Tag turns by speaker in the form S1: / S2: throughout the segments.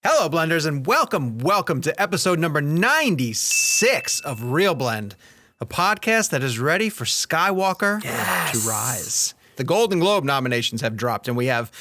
S1: Hello, Blenders, and welcome to episode number 96 of ReelBlend, a podcast that is ready for Skywalker to rise. The Golden Globe nominations have dropped, and we have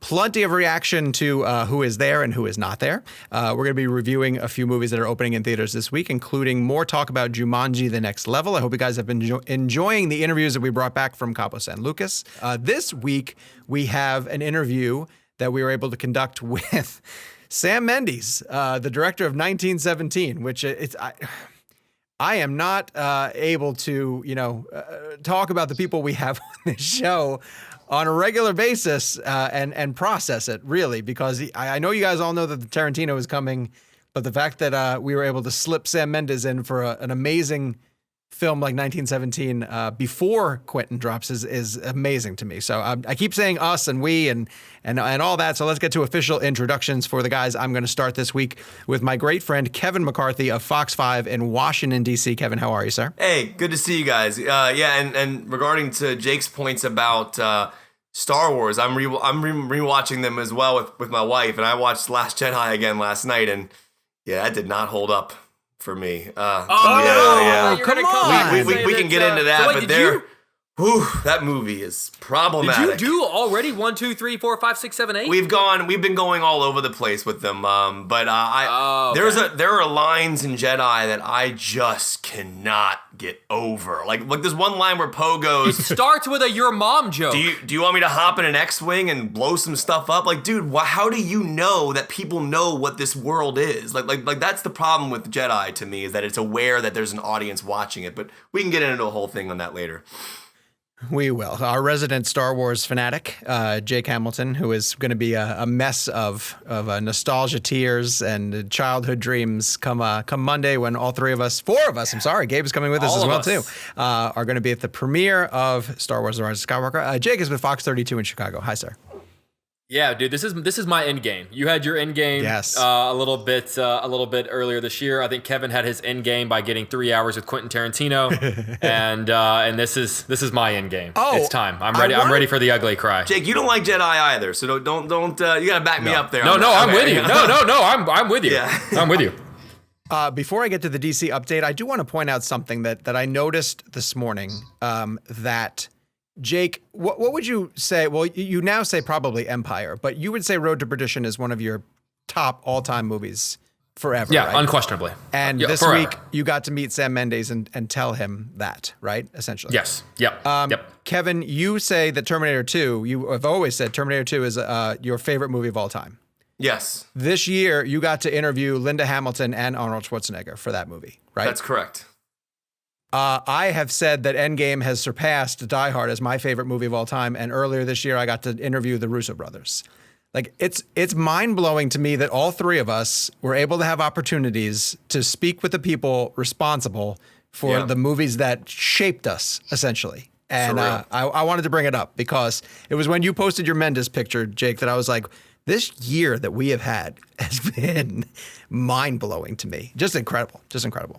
S1: plenty of reaction to who is there and who is not there. We're going to be reviewing a few movies that are opening in theaters this week, including more talk about Jumanji: The Next Level. I hope you guys have been enjoying the interviews that we brought back from Cabo San Lucas. This week, we have an interview that we were able to conduct with Sam Mendes, the director of 1917, which I am not able to, talk about the people we have on this show on a regular basis and process it, really, because I know you guys all know that the Tarantino is coming, but the fact that we were able to slip Sam Mendes in for an amazing film like 1917 before Quentin drops is amazing to me. So I keep saying us and we and all that. So let's get to official introductions for the guys. I'm going to start this week with my great friend Kevin McCarthy of Fox 5 in Washington, D.C. Kevin, how are you, sir?
S2: Hey, good to see you guys. And regarding to Jake's points about Star Wars, I'm rewatching them as well with my wife, and I watched Last Jedi again last night, and yeah, that did not hold up for me.
S1: Yeah.
S2: Come on. We can get into that,
S1: so
S2: but that movie is problematic.
S3: Did you do already 1, 2, 3, 4, 5, 6, 7, 8?
S2: We've been going all over the place with them. But there are lines in Jedi that I just cannot get over. Like there's one line where Poe goes,
S3: it starts with a "your mom" joke.
S2: Do you want me to hop in an X-wing and blow some stuff up? Like, dude, how do you know that people know what this world is? Like that's the problem with Jedi to me, is that it's aware that there's an audience watching it. But we can get into a whole thing on that later.
S1: We will. Our resident Star Wars fanatic, Jake Hamilton, who is going to be a mess of nostalgia tears and childhood dreams come Monday, when all four of us, Gabe is coming with us as well too, are going to be at the premiere of Star Wars: The Rise of Skywalker. Jake is with Fox 32 in Chicago. Hi, sir.
S3: Yeah, dude, this is my end game. You had your end game a little bit earlier this year. I think Kevin had his end game by getting 3 hours with Quentin Tarantino, and this is my end game. Oh, it's time. I'm ready. I'm ready for the ugly cry.
S2: Jake, you don't like Jedi either, so don't you gotta back me up there.
S3: No, I'm with you. No, I'm with you.
S2: Yeah.
S3: I'm with you.
S1: Before I get to the DC update, I do want to point out something that I noticed this morning. That Jake, what would you say? Well, you now say probably Empire, but you would say Road to Perdition is one of your top all-time movies forever,
S3: yeah,
S1: right?
S3: Unquestionably.
S1: And this
S3: forever.
S1: week, you got to meet Sam Mendes and tell him that, right? Essentially.
S3: Yes. Yep.
S1: Kevin, you say that Terminator 2, you have always said Terminator 2 is your favorite movie of all time.
S2: Yes.
S1: This year, you got to interview Linda Hamilton and Arnold Schwarzenegger for that movie, right?
S2: That's correct.
S1: I have said that Endgame has surpassed Die Hard as my favorite movie of all time, and earlier this year I got to interview the Russo brothers. Like, it's mind-blowing to me that all three of us were able to have opportunities to speak with the people responsible for the movies that shaped us, essentially. And I wanted to bring it up because it was when you posted your Mendes picture, Jake, that I was like, this year that we have had has been mind-blowing to me. Just incredible.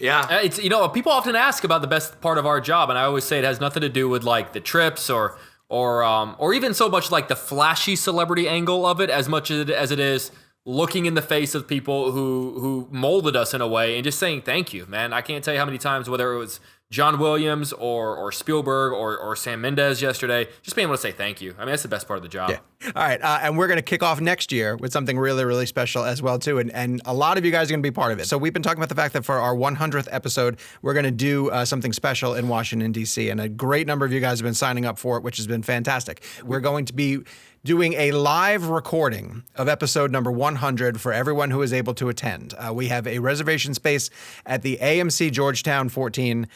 S2: Yeah.
S3: It's, people often ask about the best part of our job, and I always say it has nothing to do with like the trips or even so much like the flashy celebrity angle of it, as much as it is looking in the face of people who molded us in a way and just saying thank you, man. I can't tell you how many times, whether it was John Williams or Spielberg or Sam Mendes yesterday, just being able to say thank you. I mean, that's the best part of the job.
S1: Yeah. All right. And we're going to kick off next year with something really, really special as well, too. And a lot of you guys are going to be part of it. So we've been talking about the fact that for our 100th episode, we're going to do something special in Washington, D.C. And a great number of you guys have been signing up for it, which has been fantastic. We're going to be doing a live recording of episode number 100 for everyone who is able to attend. We have a reservation space at the AMC Georgetown 14.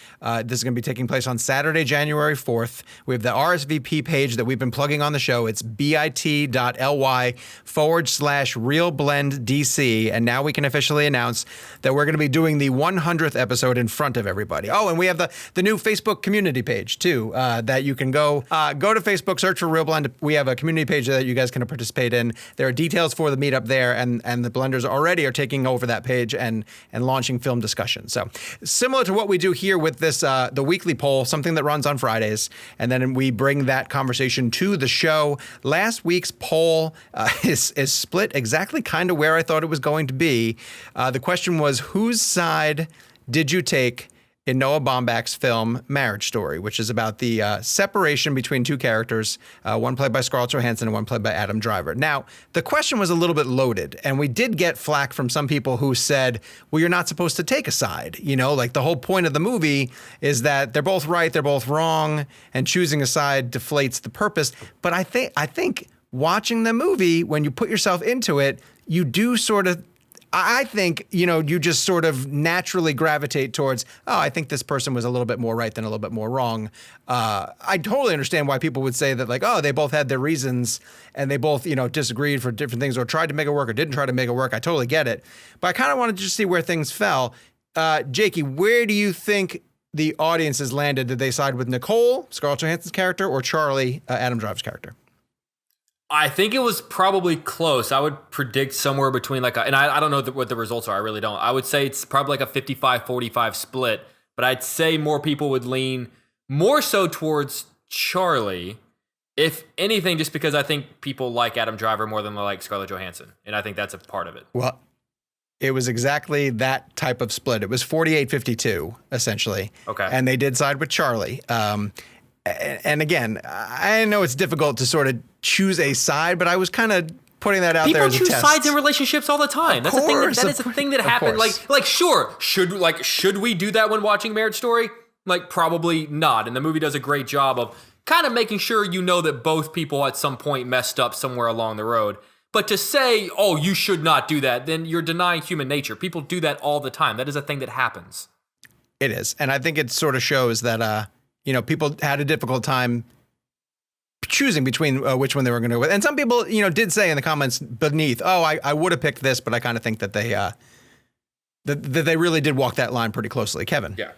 S1: This is going to be taking place on Saturday, January 4th. We have the RSVP page that we've been plugging on the show. It's bit.ly/ReelBlendDC. And now we can officially announce that we're going to be doing the 100th episode in front of everybody. Oh, and we have the new Facebook community page, too, that you can go to Facebook, search for ReelBlend. We have a community page that you guys can participate in. There are details for the meetup there, and the Blenders already are taking over that page and launching film discussion. So similar to what we do here with this us the weekly poll, something that runs on Fridays, and then we bring that conversation to the show. Last week's poll is split exactly kind of where I thought it was going to be. The question was, whose side did you take in Noah Baumbach's film Marriage Story, which is about the separation between two characters, one played by Scarlett Johansson and one played by Adam Driver. Now, the question was a little bit loaded, and we did get flack from some people who said, well, you're not supposed to take a side. You know, like the whole point of the movie is that they're both right, they're both wrong, and choosing a side deflates the purpose. But I think watching the movie, when you put yourself into it, you do sort of, I think, you know, you just sort of naturally gravitate towards, oh, I think this person was a little bit more right than a little bit more wrong. I totally understand why people would say that, like, oh, they both had their reasons and they both, you know, disagreed for different things or tried to make it work or didn't try to make it work. I totally get it. But I kind of wanted to just see where things fell. Jakey, where do you think the audiences landed? Did they side with Nicole, Scarlett Johansson's character, or Charlie, Adam Driver's character?
S3: I think it was probably close. I would predict somewhere between and I don't know what the results are. I really don't. I would say it's probably like a 55-45 split, but I'd say more people would lean more so towards Charlie, if anything, just because I think people like Adam Driver more than they like Scarlett Johansson. And I think that's a part of it.
S1: Well, it was exactly that type of split. It was 48-52, essentially.
S3: Okay.
S1: And they did side with Charlie. And again, I know it's difficult to sort of choose a side, but I was kind of putting that out there as a test.
S3: People choose sides in relationships all the time. That's a thing. That is a thing that happens. Sure, should we do that when watching Marriage Story? Like, probably not. And the movie does a great job of kind of making sure you know that both people at some point messed up somewhere along the road. But to say, oh, you should not do that, then you're denying human nature. People do that all the time. That is a thing that happens.
S1: It is, and I think it sort of shows that. You know, people had a difficult time choosing between which one they were going to go with. And some people, you know, did say in the comments beneath, oh, I would have picked this, but I kind of think that they that they really did walk that line pretty closely. Kevin.
S3: Yeah.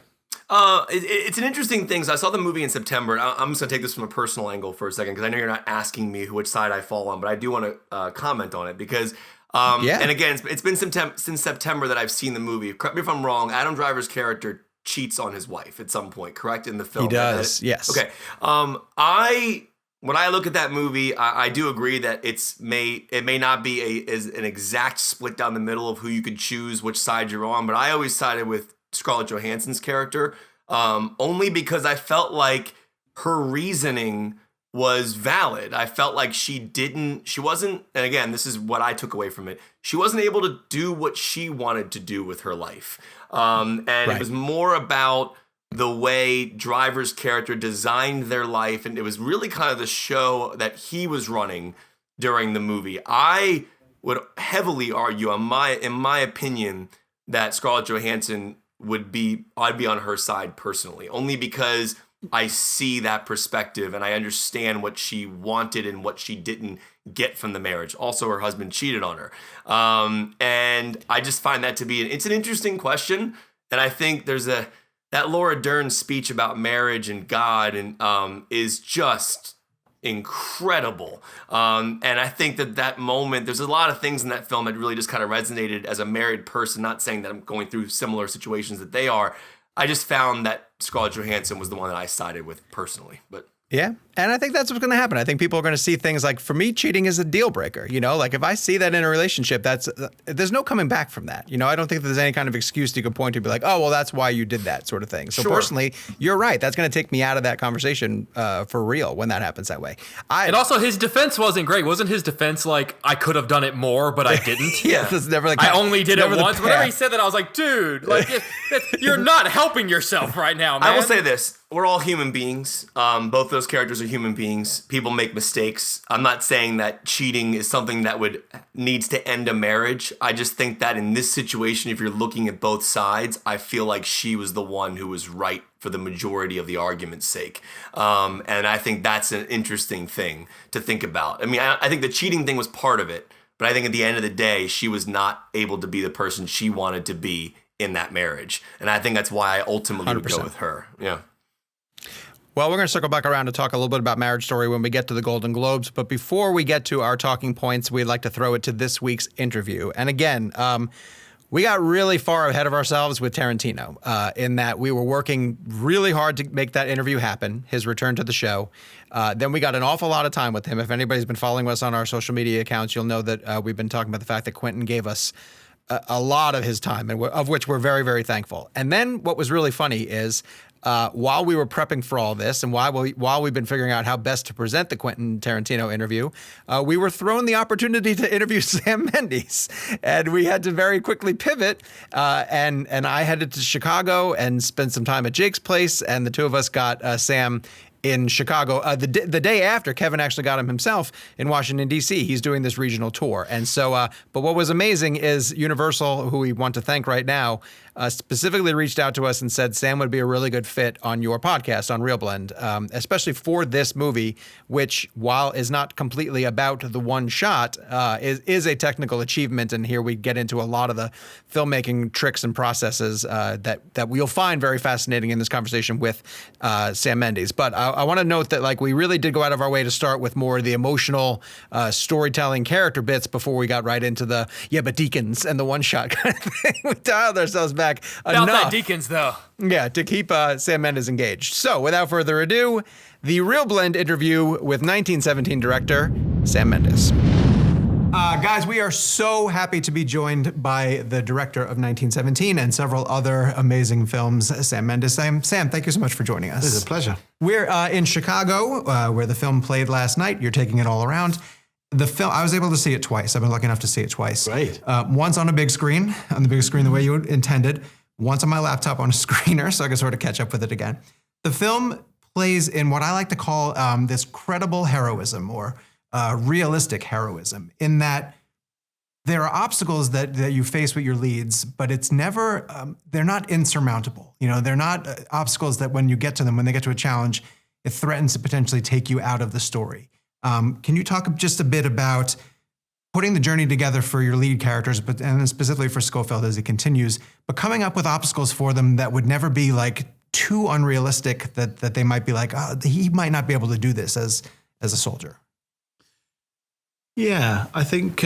S2: It's an interesting thing. So I saw the movie in September. I'm just going to take this from a personal angle for a second, because I know you're not asking me which side I fall on, but I do want to comment on it because, and again, it's been since September that I've seen the movie. Correct me if I'm wrong. Adam Driver's character cheats on his wife at some point, correct, in the film?
S1: He does, yes.
S2: Okay. When I look at that movie, I do agree that it may not be an exact split down the middle of who you could choose which side you're on, but I always sided with Scarlett Johansson's character, only because I felt like her reasoning was valid. I felt like she wasn't, and again, this is what I took away from it, she wasn't able to do what she wanted to do with her life. And It was more about the way Driver's character designed their life, and it was really kind of the show that he was running during the movie. I would heavily argue, in my opinion, that Scarlett Johansson I'd be on her side personally, only because I see that perspective and I understand what she wanted and what she didn't get from the marriage. Also, her husband cheated on her. And I just find that to be it's an interesting question. And I think there's that Laura Dern speech about marriage and God and is just incredible. And I think that moment, there's a lot of things in that film that really just kind of resonated as a married person, not saying that I'm going through similar situations that they are. I just found that Scarlett Johansson was the one that I sided with personally. But
S1: yeah, and I think that's what's going to happen. I think people are going to see things like, for me, cheating is a deal breaker. You know, like if I see that in a relationship, there's no coming back from that. You know, I don't think there's any kind of excuse you can point to be like, oh, well, that's why you did that sort of thing. So personally, you're right. That's going to take me out of that conversation for real when that happens that way. And
S3: also his defense wasn't great. Wasn't his defense like, I could have done it more, but I didn't?
S1: Yeah, it's never like
S3: I only did it once. Whenever he said that, I was like, dude, like you're not helping yourself right now, man.
S2: I will say this. We're all human beings. Both those characters are human beings. People make mistakes. I'm not saying that cheating is something that needs to end a marriage. I just think that in this situation, if you're looking at both sides, I feel like she was the one who was right for the majority of the argument's sake. And I think that's an interesting thing to think about. I mean, I think the cheating thing was part of it, but I think at the end of the day, she was not able to be the person she wanted to be in that marriage. And I think that's why I ultimately would go with her. Yeah.
S1: Well, we're going to circle back around to talk a little bit about Marriage Story when we get to the Golden Globes. But before we get to our talking points, we'd like to throw it to this week's interview. And again, we got really far ahead of ourselves with Tarantino in that we were working really hard to make that interview happen, his return to the show. Then we got an awful lot of time with him. If anybody's been following us on our social media accounts, you'll know that we've been talking about the fact that Quentin gave us a lot of his time, and of which we're very, very thankful. And then what was really funny is while we were prepping for all this and while we've been figuring out how best to present the Quentin Tarantino interview, we were thrown the opportunity to interview Sam Mendes. And we had to very quickly pivot. And I headed to Chicago and spent some time at Jake's place. And the two of us got Sam in Chicago. The day after, Kevin actually got him himself in Washington, D.C. He's doing this regional tour. And so, but what was amazing is Universal, who we want to thank right now, specifically reached out to us and said Sam would be a really good fit on your podcast on ReelBlend, especially for this movie, which, while is not completely about the one shot, is a technical achievement. And here we get into a lot of the filmmaking tricks and processes that we'll find very fascinating in this conversation with Sam Mendes. But I want to note that like we really did go out of our way to start with more of the emotional storytelling character bits before we got right into the but Deacons and the one shot kind of thing. We dialed ourselves back
S3: About
S1: enough.
S3: that Deacons, though.
S1: Yeah, to keep Sam Mendes engaged. So, without further ado, the ReelBlend interview with 1917 director Sam Mendes. Guys, we are so happy to be joined by the director of 1917 and several other amazing films, Sam Mendes. Sam, thank you so much for joining us.
S4: It's a pleasure.
S1: We're in Chicago, where the film played last night. You're taking it all around. The film, I was able to see it twice. I've been lucky enough to see it twice.
S4: Great.
S1: Once on the big screen the way you intended. Once on my laptop on a screener, so I can sort of catch up with it again. The film plays in what I like to call this credible heroism or realistic heroism, in that there are obstacles that you face with your leads, but it's never, they're not insurmountable. You know, they're not obstacles that when you get to them, when they get to a challenge, it threatens to potentially take you out of the story. Can you talk just a bit about putting the journey together for your lead characters, and specifically for Schofield as he continues, but coming up with obstacles for them that would never be like too unrealistic that they might be like, oh, he might not be able to do this as a soldier?
S4: Yeah, I think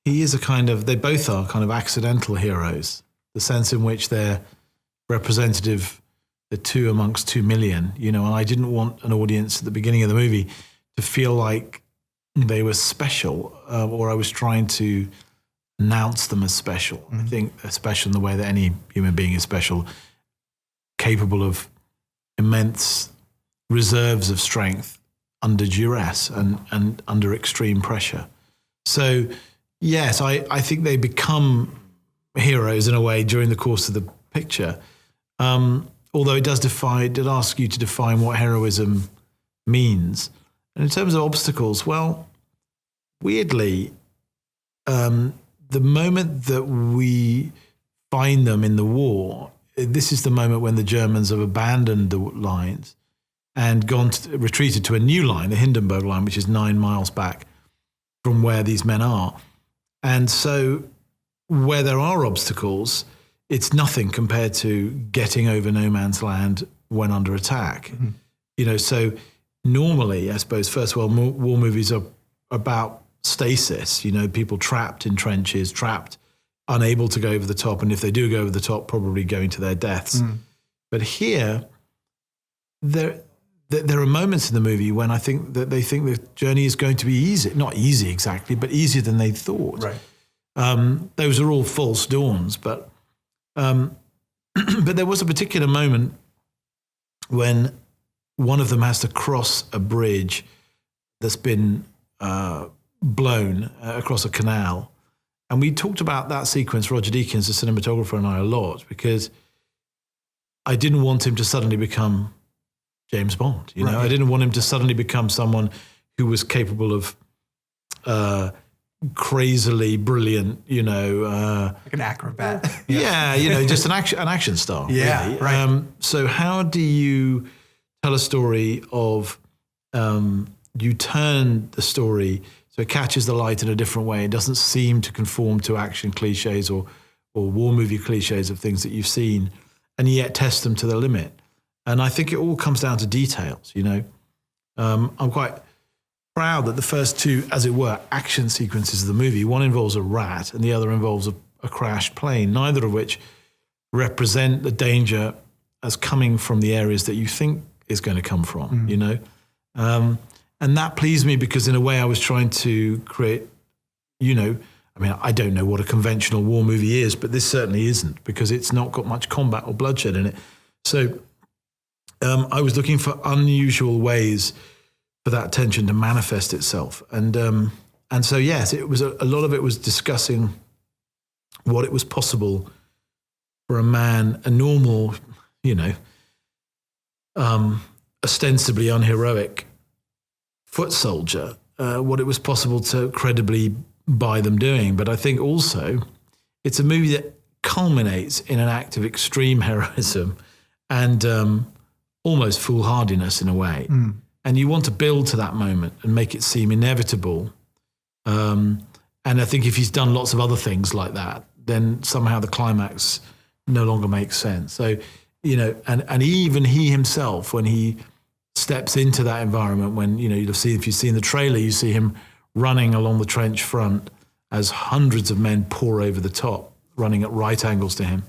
S4: he is they both are kind of accidental heroes, the sense in which they're representative, the two amongst 2 million, and I didn't want an audience at the beginning of the movie to feel like they were special, or I was trying to announce them as special. Mm-hmm. I think they're special in the way that any human being is special, capable of immense reserves of strength under duress and under extreme pressure. So, yes, I think they become heroes in a way during the course of the picture, although it did ask you to define what heroism means. And in terms of obstacles, well, weirdly, the moment that we find them in the war, this is the moment when the Germans have abandoned the lines and retreated to a new line, the Hindenburg line, which is 9 miles back from where these men are. And so where there are obstacles, it's nothing compared to getting over no man's land when under attack. Mm-hmm. So normally, I suppose, First World War movies are about stasis, people trapped in trenches, trapped, unable to go over the top. And if they do go over the top, probably going to their deaths. Mm. But here, there are moments in the movie when I think that they think the journey is going to be easy. Not easy exactly, but easier than they thought.
S1: Right.
S4: Those are all false dawns. But but there was a particular moment when one of them has to cross a bridge that's been blown across a canal. And we talked about that sequence, Roger Deakins, the cinematographer, and I, a lot, because I didn't want him to suddenly become James Bond. Right. I didn't want him to suddenly become someone who was capable of crazily brilliant,
S1: like an acrobat.
S4: Yeah, just an action star.
S1: Yeah,
S4: really.
S1: right.
S4: So how do you tell a story of, you turn the story so it catches the light in a different way. It doesn't seem to conform to action cliches or war movie cliches of things that you've seen, and yet test them to the limit. And I think it all comes down to details, I'm quite proud that the first two, as it were, action sequences of the movie, one involves a rat and the other involves a crashed plane, neither of which represent the danger as coming from the areas that you think is going to come from, you know? And that pleased me because in a way I was trying to create, you know, I mean, I don't know what a conventional war movie is, but this certainly isn't because it's not got much combat or bloodshed in it. So I was looking for unusual ways for that tension to manifest itself. And so, yes, it was a lot of it was discussing what it was possible for a man, a normal, you know, ostensibly unheroic foot soldier, what it was possible to credibly buy them doing. But I think also it's a movie that culminates in an act of extreme heroism and almost foolhardiness in a way. And you want to build to that moment and make it seem inevitable. And I think if he's done lots of other things like that, then somehow the climax no longer makes sense. So, you know, and even he himself, when he steps into that environment, when, you know, you'll see, if you see in the trailer, you see him running along the trench front as hundreds of men pour over the top, running at right angles to him.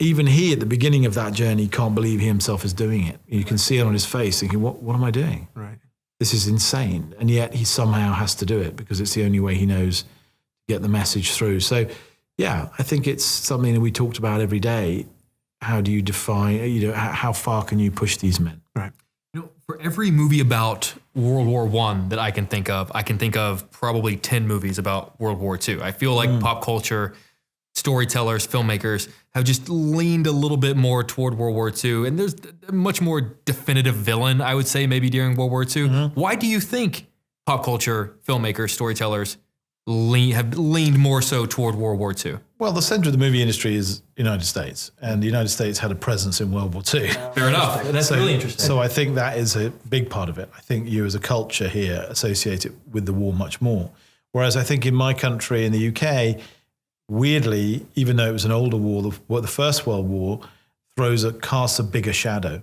S4: Even he, at the beginning of that journey, can't believe he himself is doing it. You can see it on his face, thinking, what am I doing?
S1: Right.
S4: This is insane. And yet he somehow has to do it because it's the only way he knows to get the message through. So, yeah, I think it's something that we talked about every day. How do you define, you know, how far can you push these men?
S1: Right.
S3: You know, for every movie about World War I that I can think of probably 10 movies about World War II. I feel like pop culture, storytellers, filmmakers have just leaned a little bit more toward World War II. And there's a much more definitive villain, I would say, maybe during World War II. Why do you think pop culture, filmmakers, storytellers have leaned more so toward World War II?
S4: Well, the center of the movie industry is the United States, and the United States had a presence in World War II.
S3: Fair enough. That's really interesting.
S4: So I think that is a big part of it. I think you as a culture here associate it with the war much more. Whereas I think in my country, in the UK, weirdly, even though it was an older war, the First World War casts a bigger shadow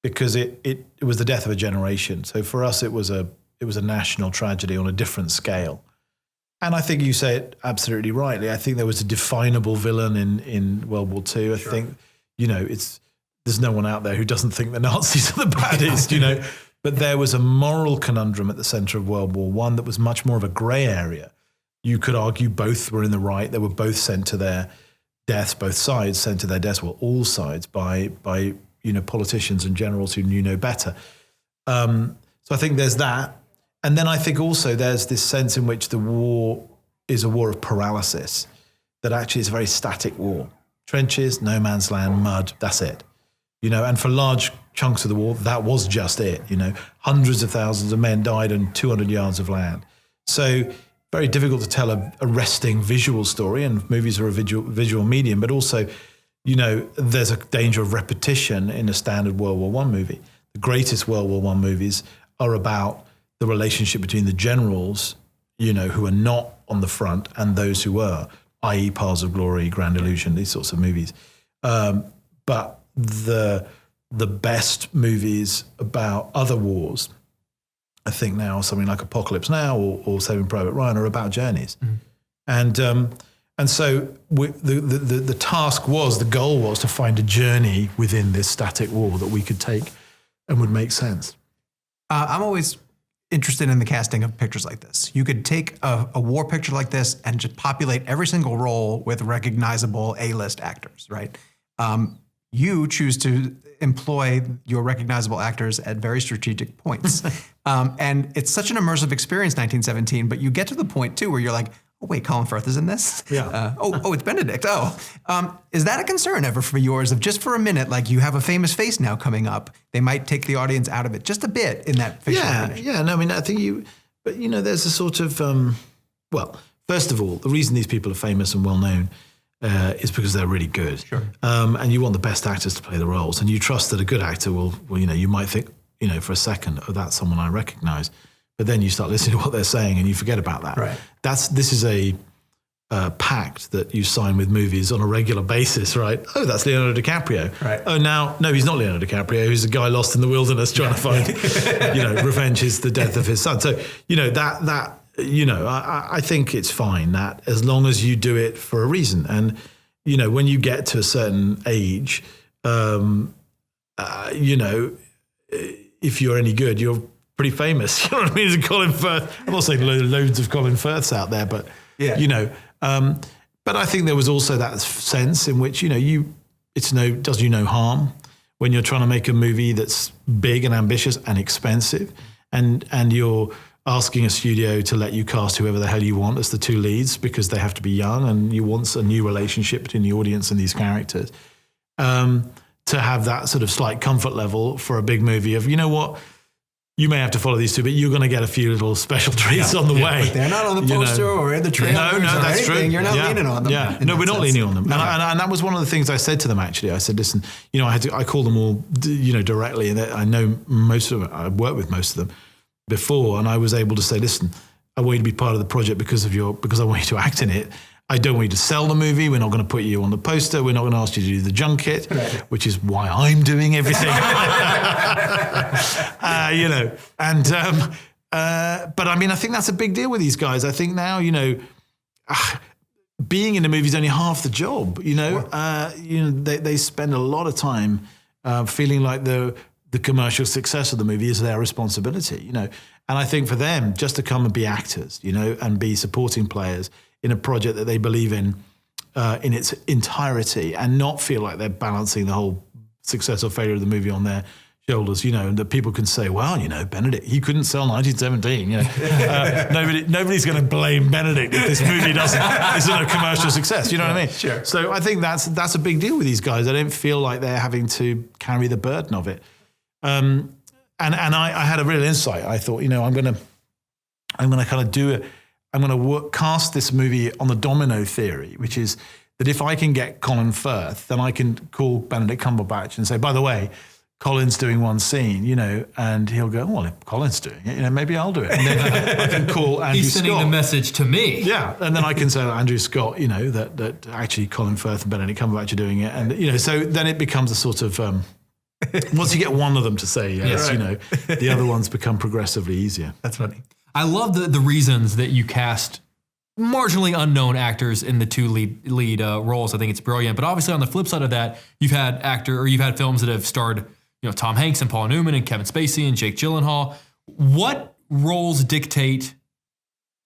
S4: because it was the death of a generation. So for us, it was a national tragedy on a different scale. And I think you say it absolutely rightly. I think there was a definable villain in World War II. I think, you know, there's no one out there who doesn't think the Nazis are the baddest, you know. But there was a moral conundrum at the center of World War I that was much more of a gray area. You could argue both were in the right. They were both sent to their deaths, both sides sent to their deaths, well, all sides by you know, politicians and generals who knew no better. So I think there's that. And then I think also there's this sense in which the war is a war of paralysis, that actually it's a very static war. Trenches, no man's land, mud, that's it. You know, and for large chunks of the war, that was just it. You know, hundreds of thousands of men died on 200 yards of land. So very difficult to tell a arresting visual story, and movies are a visual medium, but also, you know, there's a danger of repetition in a standard World War I movie. The greatest World War I movies are about the relationship between the generals, you know, who are not on the front and those who were, i.e. Paths of Glory, Grand Illusion, these sorts of movies. But the best movies about other wars, I think now something like Apocalypse Now or Saving Private Ryan are about journeys. And so the task was, the goal was to find a journey within this static war that we could take and would make sense.
S1: I'm always interested in the casting of pictures like this. You could take a war picture like this and just populate every single role with recognizable A-list actors, right? You choose to employ your recognizable actors at very strategic points. And it's such an immersive experience, 1917, but you get to the point too where you're like, oh wait, Colin Firth is in this?
S4: Yeah.
S1: It's Benedict. Is that a concern ever for yours of just for a minute, like you have a famous face now coming up, they might take the audience out of it just a bit in that facial recognition?
S4: Yeah. No, I mean, I think but you know, there's a sort of, well, first of all, the reason these people are famous and well known is because they're really good.
S1: Sure.
S4: And you want the best actors to play the roles, and you trust that a good actor will, you know, you might think, you know, for a second, oh, that's someone I recognize. But then you start listening to what they're saying and you forget about that.
S1: Right.
S4: This is a pact that you sign with movies on a regular basis, right? Oh, that's Leonardo DiCaprio.
S1: Right.
S4: Oh, no, he's not Leonardo DiCaprio. He's a guy lost in the wilderness trying to find, you know, revenge is the death of his son. So, you know, that I think it's fine that as long as you do it for a reason. And, when you get to a certain age, if you're any good, you're pretty famous. You know what I mean? As a Colin Firth. I'm not saying loads of Colin Firths out there, but, but I think there was also that sense in which, does you no harm when you're trying to make a movie that's big and ambitious and expensive, and you're asking a studio to let you cast whoever the hell you want as the two leads because they have to be young, and you want a new relationship between the audience and these characters. To have that sort of slight comfort level for a big movie of, you may have to follow these two, but you're going to get a few little special treats on the way.
S1: But they're not on the poster or in the trailer.
S4: No, that's true.
S1: You're not leaning on them.
S4: Yeah, no, we're not leaning on them. No. And that was one of the things I said to them, actually. I said, listen, I call them all, directly, and I know most of them. I've worked with most of them before, and I was able to say, listen, I want you to be part of the project because I want you to act in it. I don't want you to sell the movie. We're not going to put you on the poster. We're not going to ask you to do the junket, which is why I'm doing everything. But I mean, I think that's a big deal with these guys. I think now, being in the movie is only half the job. They spend a lot of time feeling like the commercial success of the movie is their responsibility. And I think for them, just to come and be actors, and be supporting players in a project that they believe in its entirety, and not feel like they're balancing the whole success or failure of the movie on their shoulders, and that people can say, well, Benedict, he couldn't sell 1917. Nobody's going to blame Benedict if this movie isn't a commercial success. You know what I mean? Sure. So I think that's a big deal with these guys. I don't feel like they're having to carry the burden of it. And I had a real insight. I thought, I'm going to kind of do it. I'm going to cast this movie on the domino theory, which is that if I can get Colin Firth, then I can call Benedict Cumberbatch and say, by the way, Colin's doing one scene, and he'll go, well, if Colin's doing it, maybe I'll do it. And then I can call Andrew Scott.
S3: He's sending the message to me.
S4: Yeah, and then I can say, Andrew Scott, that actually Colin Firth and Benedict Cumberbatch are doing it. And, so then it becomes a sort of, once you get one of them to say yes, the other ones become progressively easier.
S1: That's funny.
S3: I love the reasons that you cast marginally unknown actors in the two lead roles. I think it's brilliant. But obviously, on the flip side of that, you've had films that have starred, Tom Hanks and Paul Newman and Kevin Spacey and Jake Gyllenhaal. What roles dictate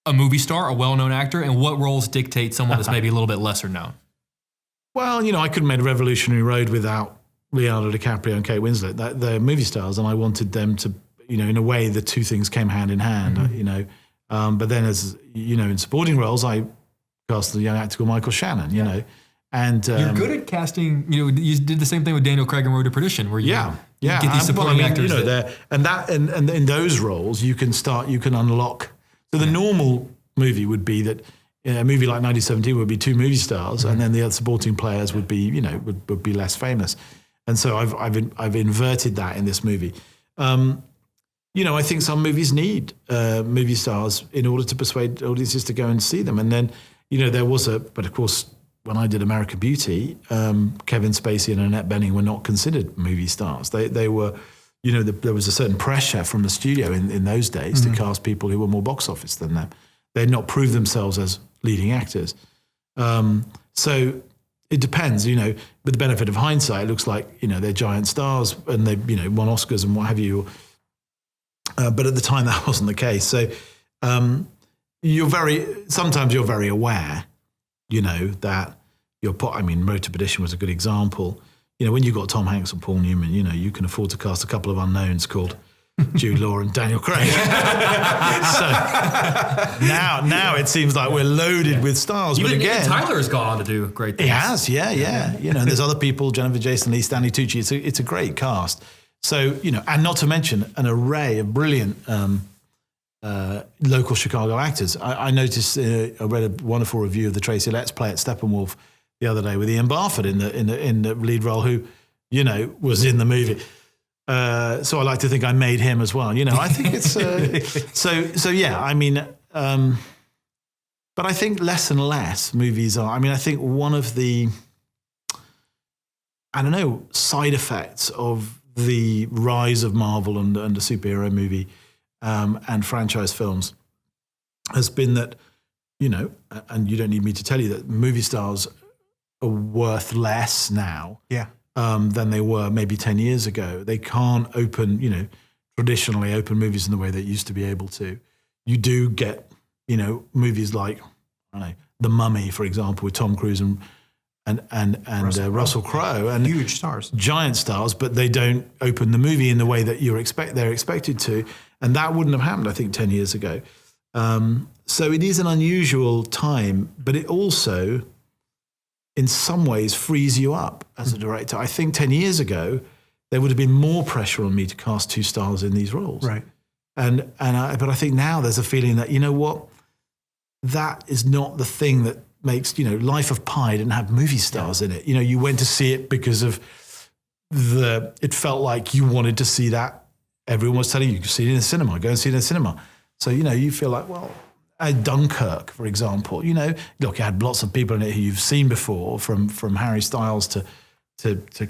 S3: a movie star, a well-known actor, and what roles dictate someone that's maybe a little bit lesser known?
S4: Well, I couldn't have made a Revolutionary Road without Leonardo DiCaprio and Kate Winslet. They're movie stars, and I wanted them to. In a way, the two things came hand in hand, But then as, in supporting roles, I cast the young actor called Michael Shannon, And
S3: you're good at casting, you did the same thing with Daniel Craig and Road to Perdition, where you get these supporting actors.
S4: And in those roles, you can unlock. So the normal movie would be that a movie like 1917 would be two movie stars, and then the other supporting players would be, would be less famous. And so I've inverted that in this movie. I think some movies need movie stars in order to persuade audiences to go and see them. And then, but of course, when I did American Beauty, Kevin Spacey and Annette Bening were not considered movie stars. They were, there was a certain pressure from the studio in those days to cast people who were more box office than them. They had not proved themselves as leading actors. So it depends, with the benefit of hindsight, it looks like, they're giant stars and they, won Oscars and what have you. But at the time, that wasn't the case. So sometimes you're very aware, that Road to Perdition was a good example. When you've got Tom Hanks and Paul Newman, you can afford to cast a couple of unknowns called Jude Law and Daniel Craig. So now it seems like we're loaded with stars.
S3: Even,
S4: but again,
S3: Tyler has gone on to do great things.
S4: He has, yeah. And there's other people, Jennifer Jason Leigh, Stanley Tucci. It's a great cast. So, and not to mention an array of brilliant local Chicago actors. I noticed, I read a wonderful review of the Tracy Letts play at Steppenwolf the other day with Ian Barford in the lead role, who, was in the movie. So I like to think I made him as well. I think it's, but I think less and less movies are, I think one of the, side effects of the rise of Marvel and the superhero movie and franchise films has been that, and you don't need me to tell you that movie stars are worth less now than they were maybe 10 years ago. They can't traditionally open movies in the way they used to be able to. You do get, movies like, I don't know, The Mummy, for example, with Tom Cruise and Russell Crowe, and
S1: huge stars,
S4: giant stars, but they don't open the movie in the way that they're expected to, and that wouldn't have happened, I think, 10 years ago. So it is an unusual time, but it also, in some ways, frees you up as a director. I think 10 years ago, there would have been more pressure on me to cast 2 stars in these roles,
S1: right?
S4: But I think now there's a feeling that, that is not the thing that makes, Life of Pi didn't have movie stars in it. You went to see it because of it felt like you wanted to see that. Everyone was telling you could see it in the cinema, go and see it in the cinema. So, you feel like, well, Dunkirk, for example, look, it had lots of people in it who you've seen before, from Harry Styles to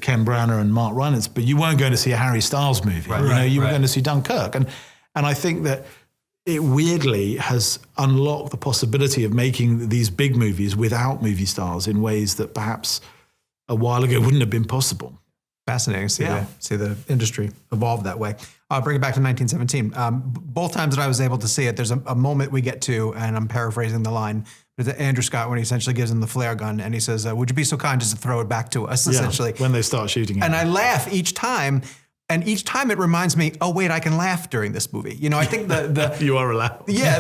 S4: Ken Branagh and Mark Rylance, but you weren't going to see a Harry Styles movie. You were going to see Dunkirk. And I think that it weirdly has unlocked the possibility of making these big movies without movie stars in ways that perhaps a while ago wouldn't have been possible.
S1: Fascinating to see the industry evolve that way. I'll bring it back to 1917. Both times that I was able to see it, there's a moment we get to, and I'm paraphrasing the line, but Andrew Scott, when he essentially gives him the flare gun and he says, would you be so kind just to throw it back to us, essentially.
S4: When they start shooting it.
S1: And I laugh each time. And each time it reminds me, oh, wait, I can laugh during this movie. I think the
S4: you are allowed.
S1: Yeah,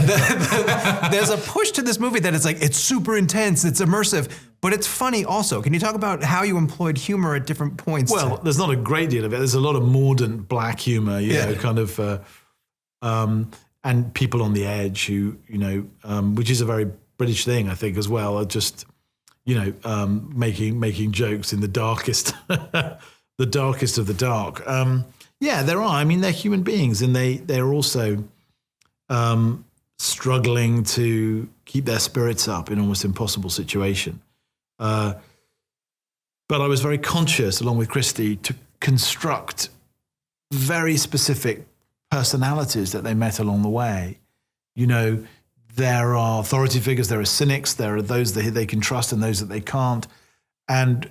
S1: there's a push to this movie that it's super intense, it's immersive, but it's funny also. Can you talk about how you employed humor at different points?
S4: Well, there's not a great deal of it. There's a lot of mordant black humor, kind of, and people on the edge who, which is a very British thing, I think, as well, are just, making jokes in the darkest. The darkest of the dark. There are. I mean, they're human beings, and they're also struggling to keep their spirits up in almost impossible situation. But I was very conscious, along with Christy, to construct very specific personalities that they met along the way. There are authority figures, there are cynics, there are those that they can trust and those that they can't. And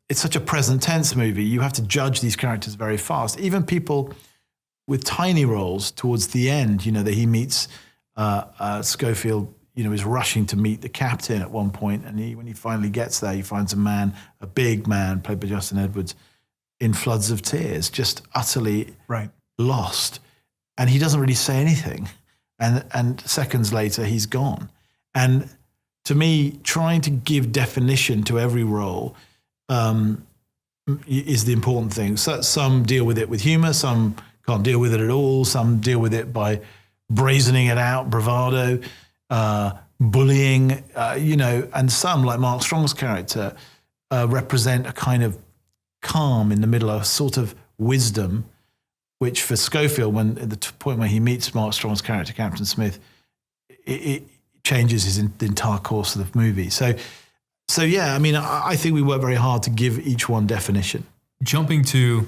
S4: it's such a present tense movie. You have to judge these characters very fast. Even people with tiny roles towards the end, that he meets Schofield, is rushing to meet the captain at one point. And when he finally gets there, he finds a big man, played by Justin Edwards, in floods of tears, just utterly lost. And he doesn't really say anything. And seconds later, he's gone. And to me, trying to give definition to every role is the important thing. So some deal with it with humor, some can't deal with it at all, some deal with it by brazening it out, bravado, bullying, and some, like Mark Strong's character, represent a kind of calm in the middle, a sort of wisdom, which for Schofield, when at the point where he meets Mark Strong's character, Captain Smith, it changes the entire course of the movie. So yeah, I mean, I think we work very hard to give each one definition.
S3: Jumping to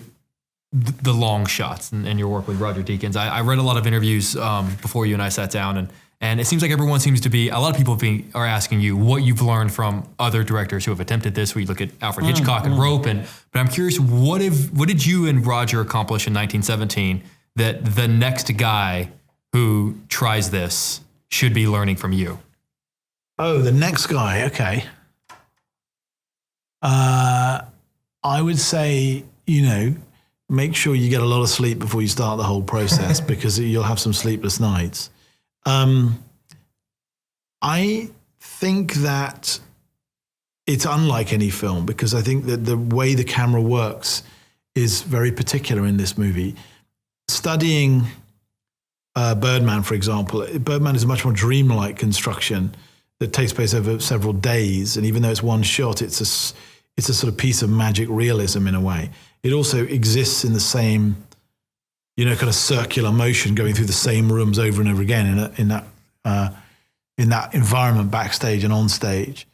S3: the long shots and your work with Roger Deakins, I read a lot of interviews before you and I sat down, and it seems like everyone seems to be, a lot of people are asking you what you've learned from other directors who have attempted this. We look at Alfred Hitchcock and Rope, but I'm curious, what did you and Roger accomplish in 1917 that the next guy who tries this should be learning from you?
S4: Oh, the next guy, okay. I would say, make sure you get a lot of sleep before you start the whole process because you'll have some sleepless nights. I think that it's unlike any film because I think that the way the camera works is very particular in this movie. Studying Birdman, for example, Birdman is a much more dreamlike construction that takes place over several days, and even though it's one shot, it's a sort of piece of magic realism in a way. It also exists in the same, kind of circular motion going through the same rooms over and over again in that environment backstage and on stage.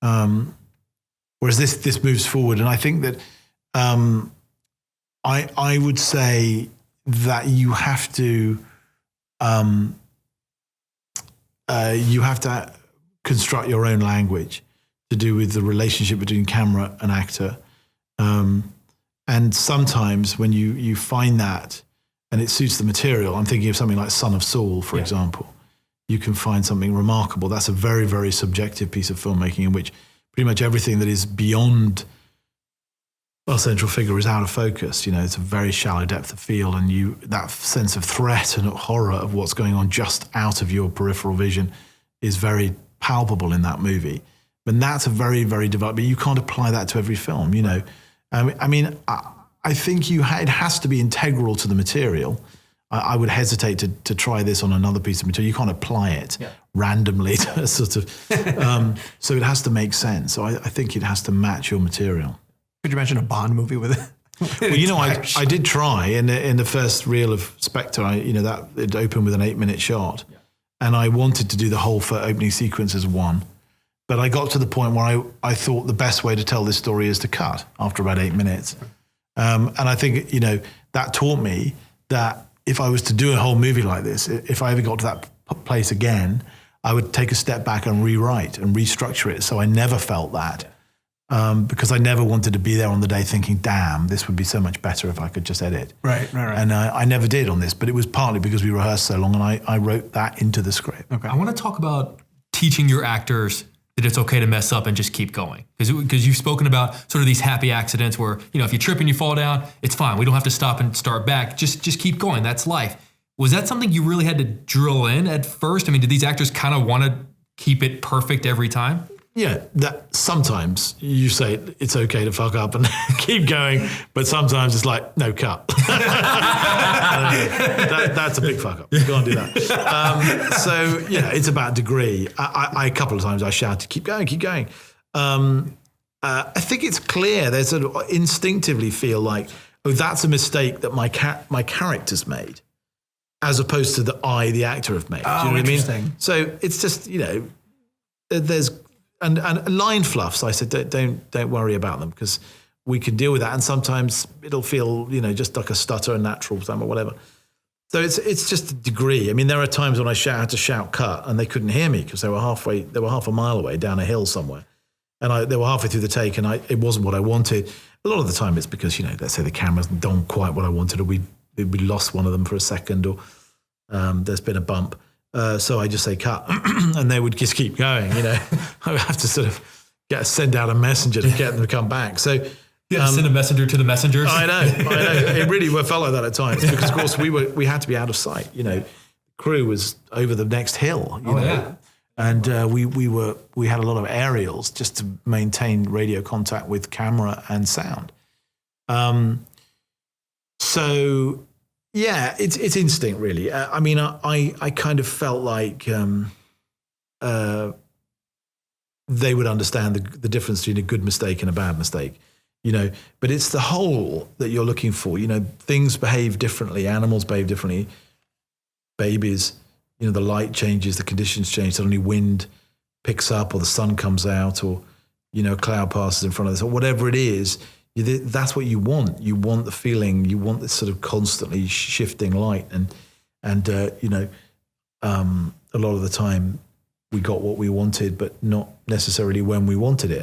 S4: Whereas this moves forward, and I think that I would say that you have to you have to construct your own language to do with the relationship between camera and actor. And sometimes when you find that and it suits the material, I'm thinking of something like Son of Saul, for example, you can find something remarkable. That's a very, very subjective piece of filmmaking in which pretty much everything that is beyond our central figure is out of focus. It's a very shallow depth of field, and that sense of threat and horror of what's going on just out of your peripheral vision is very palpable in that movie. And that's a very, very developed, but you can't apply that to every film, I think it has to be integral to the material. I would hesitate to try this on another piece of material. You can't apply it randomly to sort of, so it has to make sense. So I think it has to match your material.
S1: Could you imagine a Bond movie with it?
S4: Well, I did try in the first reel of Spectre. That it opened with an 8-minute shot, and I wanted to do the whole opening sequence as one, but I got to the point where I thought the best way to tell this story is to cut after about 8 minutes, and I think that taught me that if I was to do a whole movie like this, if I ever got to that place again, I would take a step back and rewrite and restructure it. So I never felt that. Because I never wanted to be there on the day thinking, damn, this would be so much better if I could just edit.
S1: Right.
S4: And I never did on this, but it was partly because we rehearsed so long and I wrote that into the script.
S5: Okay. I want to talk about teaching your actors that it's okay to mess up and just keep going. Because you've spoken about sort of these happy accidents where, if you trip and you fall down, it's fine. We don't have to stop and start back. Just keep going. That's life. Was that something you really had to drill in at first? Did these actors kind of want to keep it perfect every time?
S4: Yeah, that sometimes you say it's okay to fuck up and keep going, but sometimes it's like, no, cut. That's a big fuck up. You can't do that. So, it's about degree. I a couple of times I shouted, keep going, keep going. I think it's clear. They sort of instinctively feel like, oh, that's a mistake that my character's made, as opposed to the actor, have made.
S1: Oh,
S4: do you know what
S1: interesting.
S4: I mean? So it's just, there's... And line fluffs, I said, don't worry about them because we can deal with that. And sometimes it'll feel, just like a stutter, a natural time or whatever. So it's just a degree. There are times when I had to shout cut and they couldn't hear me because they were half a mile away down a hill somewhere. And they were halfway through the take and it wasn't what I wanted. A lot of the time it's because, let's say the camera's done quite what I wanted, or we lost one of them for a second, or there's been a bump. So I just say cut, and they would just keep going. I would have to sort of send out a messenger to get them to come back. So
S5: you have to send a messenger to the messengers.
S4: I know. It really felt like that at times because, of course, we had to be out of sight. The crew was over the next hill.
S5: Yeah.
S4: And we had a lot of aerials just to maintain radio contact with camera and sound. So. Yeah, it's instinct, really. I kind of felt like they would understand the difference between a good mistake and a bad mistake, But it's the whole that you're looking for. Things behave differently. Animals behave differently. Babies, the light changes, the conditions change. Suddenly wind picks up or the sun comes out or, a cloud passes in front of us or whatever it is. That's what you want. You want the feeling. You want this sort of constantly shifting light, and a lot of the time we got what we wanted, but not necessarily when we wanted it.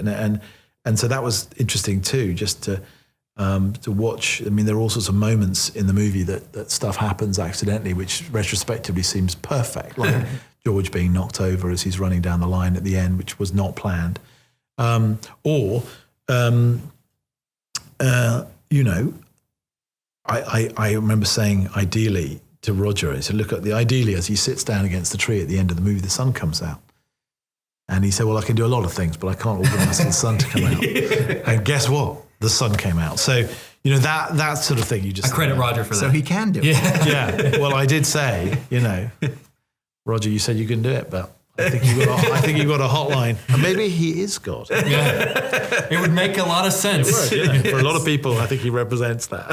S4: And so that was interesting too, just to watch. There are all sorts of moments in the movie that stuff happens accidentally, which retrospectively seems perfect, like George being knocked over as he's running down the line at the end, which was not planned, I remember saying ideally to Roger, I said, look at the ideally as he sits down against the tree at the end of the movie, the sun comes out. And he said, well, I can do a lot of things, but I can't organise the sun to come out. And guess what? The sun came out. So, that sort of thing you just...
S5: I credit Roger for that.
S1: So he can do it.
S4: Yeah. Well, I did say, Roger, you said you can do it, but I think you've got a hotline. And maybe he is God.
S5: Yeah. It would make a lot of sense.
S4: It would, For a lot of people, I think he represents that.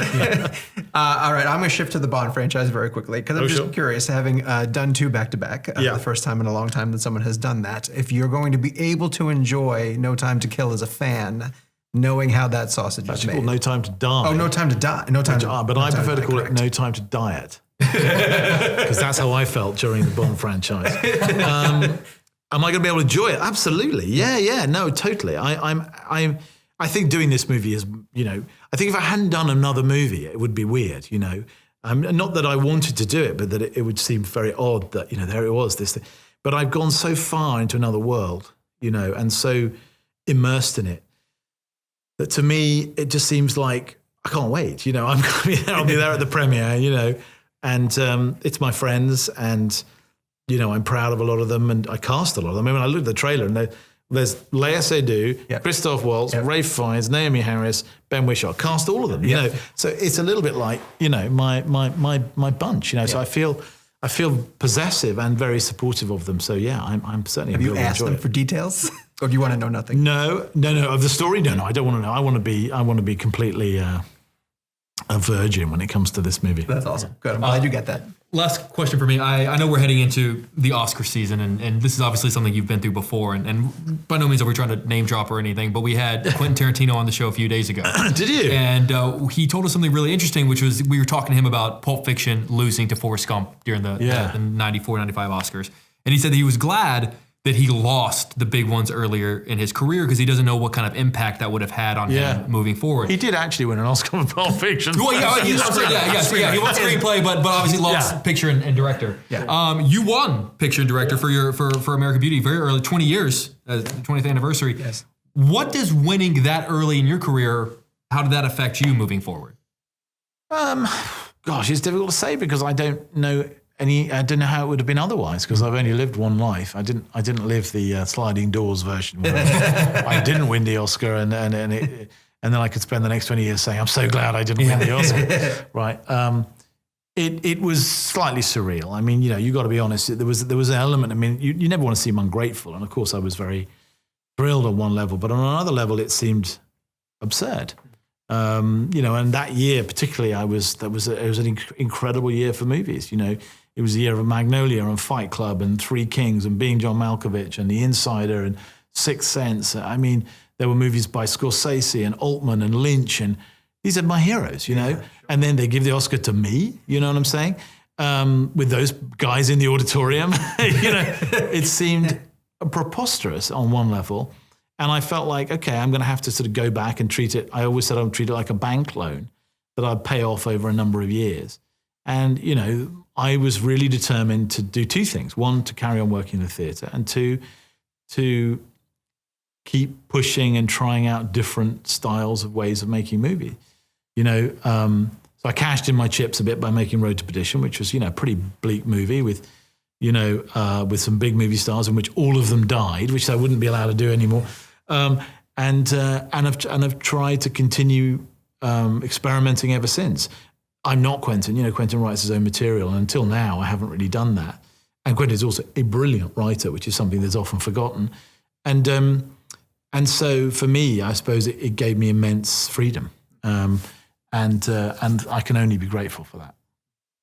S1: All right, I'm going to shift to the Bond franchise very quickly because I'm just curious, having done 2 back-to-back, the first time in a long time that someone has done that, if you're going to be able to enjoy No Time to Kill as a fan, knowing how that sausage is made.
S4: Called No Time to Die.
S1: Oh, No Time to Die. No Time to Die.
S4: But I prefer to call it No Time to Diet. because that's how I felt during the Bond franchise. Am I going to be able to enjoy it? Absolutely. Yeah. No, totally. I think doing this movie is, I think if I hadn't done another movie, it would be weird, not that I wanted to do it, but that it would seem very odd that, there it was, this thing. But I've gone so far into another world, and so immersed in it, that to me, it just seems like I can't wait. I'm going to be there. I'll be there at the premiere, and it's my friends, and, I'm proud of a lot of them, and I cast a lot of them. I mean, when I look at the trailer, and there's Léa Seydoux, Christoph Waltz, Ralph Fiennes, Naomi Harris, Ben Whishaw. Cast all of them, So it's a little bit like, my bunch, So I feel possessive and very supportive of them. So yeah, I'm certainly.
S1: Have you asked them for details, or do you want to know nothing?
S4: No. Of the story, no. I don't want to know. I want to be completely a virgin when it comes to this movie.
S1: That's awesome. Good. I'm glad you get that.
S5: Last question for me. I know we're heading into the Oscar season, and this is obviously something you've been through before, and by no means are we trying to name drop or anything, but we had Quentin Tarantino on the show a few days ago.
S4: Did you?
S5: And he told us something really interesting, which was we were talking to him about Pulp Fiction losing to Forrest Gump during the 94, 95 Oscars. And he said that he was glad that he lost the big ones earlier in his career because he doesn't know what kind of impact that would have had on him moving forward.
S4: He did actually win an Oscar for Pulp Fiction.
S5: Well, he won screenplay, but obviously lost picture and director. Yeah. You won picture and director for American Beauty very early, 20 years, the 20th anniversary.
S1: Yes.
S5: What does winning that early in your career, how did that affect you moving forward?
S4: Gosh, it's difficult to say because I don't know how it would have been otherwise because I've only lived one life. I didn't live the sliding doors version where I didn't win the Oscar and then I could spend the next 20 years saying I'm so glad I didn't win the Oscar. Right. It was slightly surreal. I mean, you got to be honest. There was an element. I mean, you never want to seem ungrateful, and of course I was very thrilled on one level, but on another level it seemed absurd. And that year particularly, it was an incredible year for movies. It was the year of Magnolia and Fight Club and Three Kings and Being John Malkovich and The Insider and Sixth Sense. I mean, there were movies by Scorsese and Altman and Lynch, and these are my heroes, And then they give the Oscar to me, you know what I'm saying? With those guys in the auditorium, it seemed preposterous on one level. And I felt like, okay, I'm going to have to sort of go back and treat it. I always said I would treat it like a bank loan that I'd pay off over a number of years. And, I was really determined to do two things. One, to carry on working in the theatre, and two, to keep pushing and trying out different styles of ways of making movies. So I cashed in my chips a bit by making Road to Perdition, which was, a pretty bleak movie with some big movie stars in which all of them died, which I wouldn't be allowed to do anymore. And I've tried to continue experimenting ever since. I'm not Quentin. Quentin writes his own material, and until now, I haven't really done that. And Quentin is also a brilliant writer, which is something that's often forgotten. And so for me, I suppose it gave me immense freedom, and I can only be grateful for that.